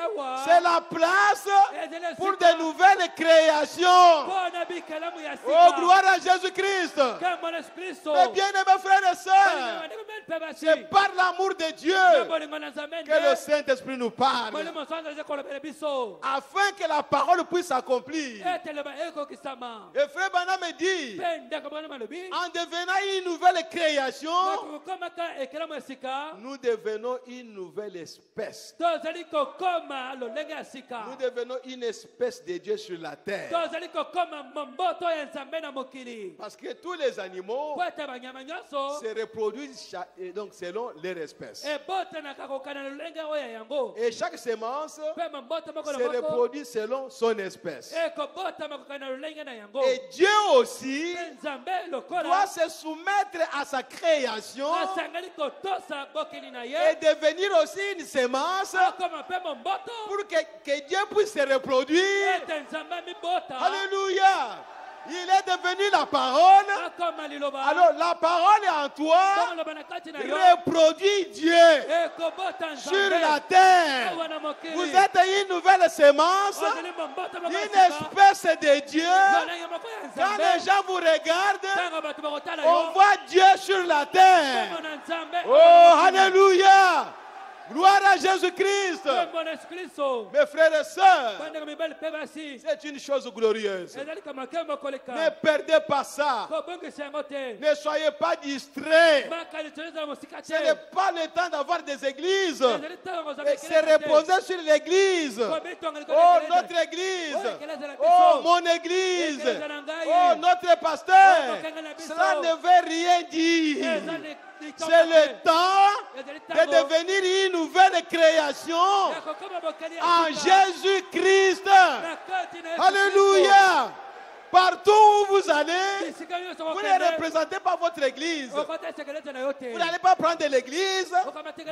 Awa. c'est la place Ezali pour sika. de nouvelles créations. Pona bikelamu ya sika. Oh, gloire à Jésus-Christ. Kembo na Yesu Kristo. Mes bien-aimés frères et sœurs, Bana mibale pe basi. c'est par l'amour de Dieu Bolingo na Nzambe que le nde. Saint-Esprit nous parle, Molimo sanza eze kolobela biso. afin que la parole puisse s'accomplir. Etelema ekokisama. Et frère Bana me dit, Pe ndeko bana malobi. en devenant une nouvelle création, Kokomaka ekelamu ya sika. nous devenons une nouvelle espèce. Tozali kokoma lolenge ya sika. Nous devenons une espèce de Dieu sur la terre. Tozali kokoma momboto ya Nzambe na mokili. Parce que tous les animaux Po ete banyama nyonso se reproduisent et donc selon leur espèce. ebotanaka kokana lolenge oyo ya yango. Et chaque semence Pe momboto moko na se moko reproduit selon son espèce. ekobotama kokana lolenge na yango. Et Dieu aussi Pe Nzambe doit lokola se soumettre à sa création asangeli kotosa bokeli na et ye. devenir aussi une semence Akoma pe momboto. pour que Dieu puisse se reproduire. Ete Nzambe mibota. Alléluia. Il est devenu la parole. Akoma liloba. Alors la parole est en toi. Baloba na kati na yo. Reproduit Dieu Ekobota sur Nzambe. la terre. Awa na mokili. Vous êtes une nouvelle semence, Ozali momboto moko ya une sika. espèce de Dieu. Lolenge moko ya Quand Nzambe. les gens vous regardent, Ntango bato bakotala on yo. voit Dieu sur la terre. Kombo na Nzambe. Oh, alléluia. Gloire à Jésus-Christ. Kombo na Yesu Kristo. Mes frères et sœurs, Bandeko mibali pe basi. c'est une chose glorieuse. Ezali kama kembo koleka. Ne perdez pas ça. Kobongisa yango te. Ne soyez pas distraits. Makalitso ezala mosika te. Ce n'est pas le temps d'avoir des églises. Ezali ntango kozala Et se reposer sur l'église. Oh, notre église. Oh, mon église. Oh, notre pasteur. Cela ne veut rien dire. C'est le temps de devenir une nouvelle création en Jésus-Christ. Alléluia. Partout où vous allez, vous ne représentez pas votre église. Vous n'allez pas prendre l'église,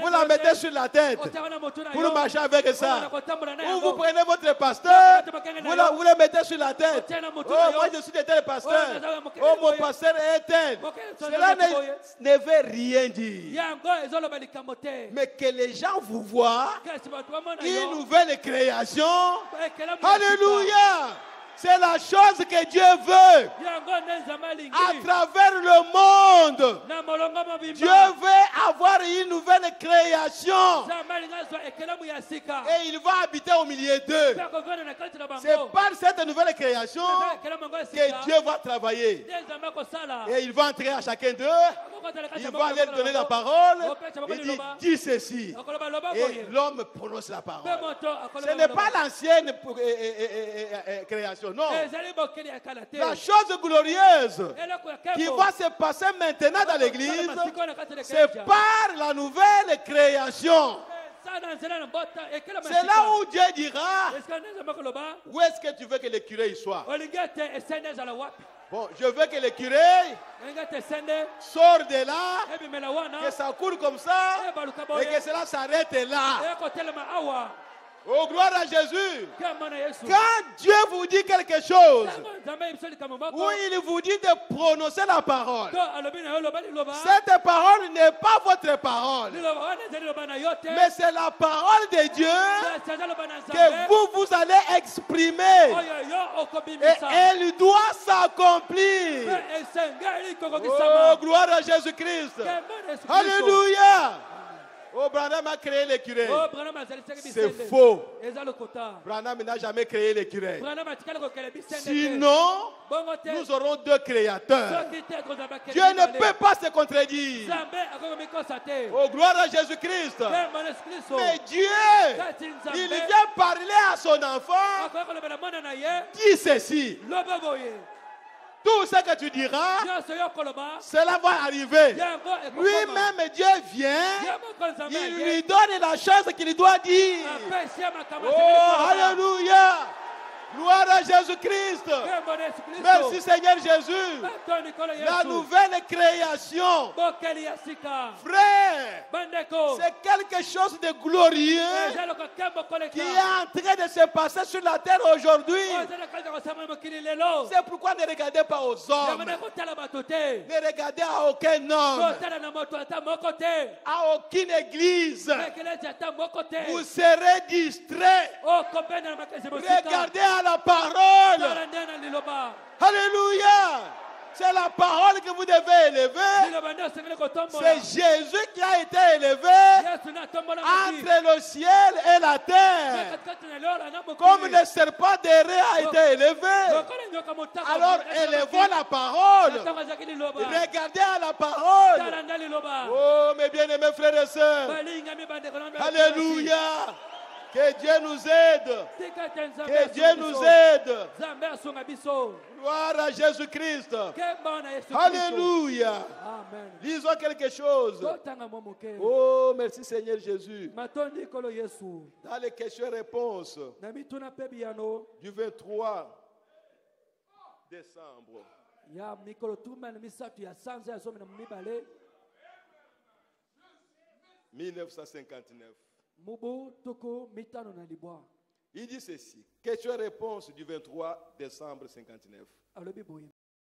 vous la mettez sur la tête pour marcher avec ça. Ou vous prenez votre pasteur, vous le mettez sur la tête. Oh, moi je suis de tel pasteur. Oh, mon pasteur est tel. Cela ne veut rien dire. Mais que les gens vous voient, une nouvelle création. Alléluia. C'est la chose que Dieu veut à travers le monde. Dieu veut avoir une nouvelle création et il va habiter au milieu d'eux. C'est par cette nouvelle création que Dieu va travailler. Et il va entrer à chacun d'eux. Il va leur donner la parole. Il dit, dis ceci. Et l'homme prononce la parole. Ce n'est pas l'ancienne création. Non. La chose glorieuse qui va se passer maintenant dans l'église, c'est par la nouvelle création. C'est là où Dieu dira, où est-ce que tu veux que le curé y soit? Bon, je veux que le curé sorte de là, que ça coule comme ça, et que cela s'arrête là. Oh, gloire à Jésus. Quand Dieu vous dit quelque chose, ou il vous dit de prononcer la parole, cette parole n'est pas votre parole, mais c'est la parole de Dieu que vous allez exprimer. Et elle doit s'accomplir. Oh, gloire à Jésus-Christ. Alléluia. Oh, Branham a créé les curés. C'est faux. Branham n'a jamais créé les curés. Sinon, nous aurons deux créateurs. Dieu ne peut pas se contredire. Oh, gloire à Jésus-Christ. Mais Dieu, il vient parler à son enfant. Dis ceci. Tout ce que tu diras, cela va arriver. Lui-même, Dieu vient, il lui donne la chose qu'il doit dire. Oh, alléluia. Gloire à Jésus-Christ. Merci Seigneur Jésus. La nouvelle création. Frère, c'est quelque chose de glorieux qui est en train de se passer sur la terre aujourd'hui. C'est pourquoi ne regardez pas aux hommes. Ne regardez à aucun homme. À aucune église. Vous serez distrait. Regardez à la parole. Alléluia. C'est la parole que vous devez élever. C'est Jésus qui a été élevé entre le ciel et la terre. Comme le serpent d'Éré a été élevé. Alors élevons la parole. Regardez à la parole. Oh mes bien-aimés frères et sœurs. Alléluia. Que Dieu nous aide. Que Dieu nous aide. Gloire à Jésus-Christ. Alléluia. Amen. Lisons quelque chose. Oh, merci Seigneur Jésus. Dans les questions-réponses du 23 décembre. 1959. Il dit ceci. Question-réponse du 23 décembre 59.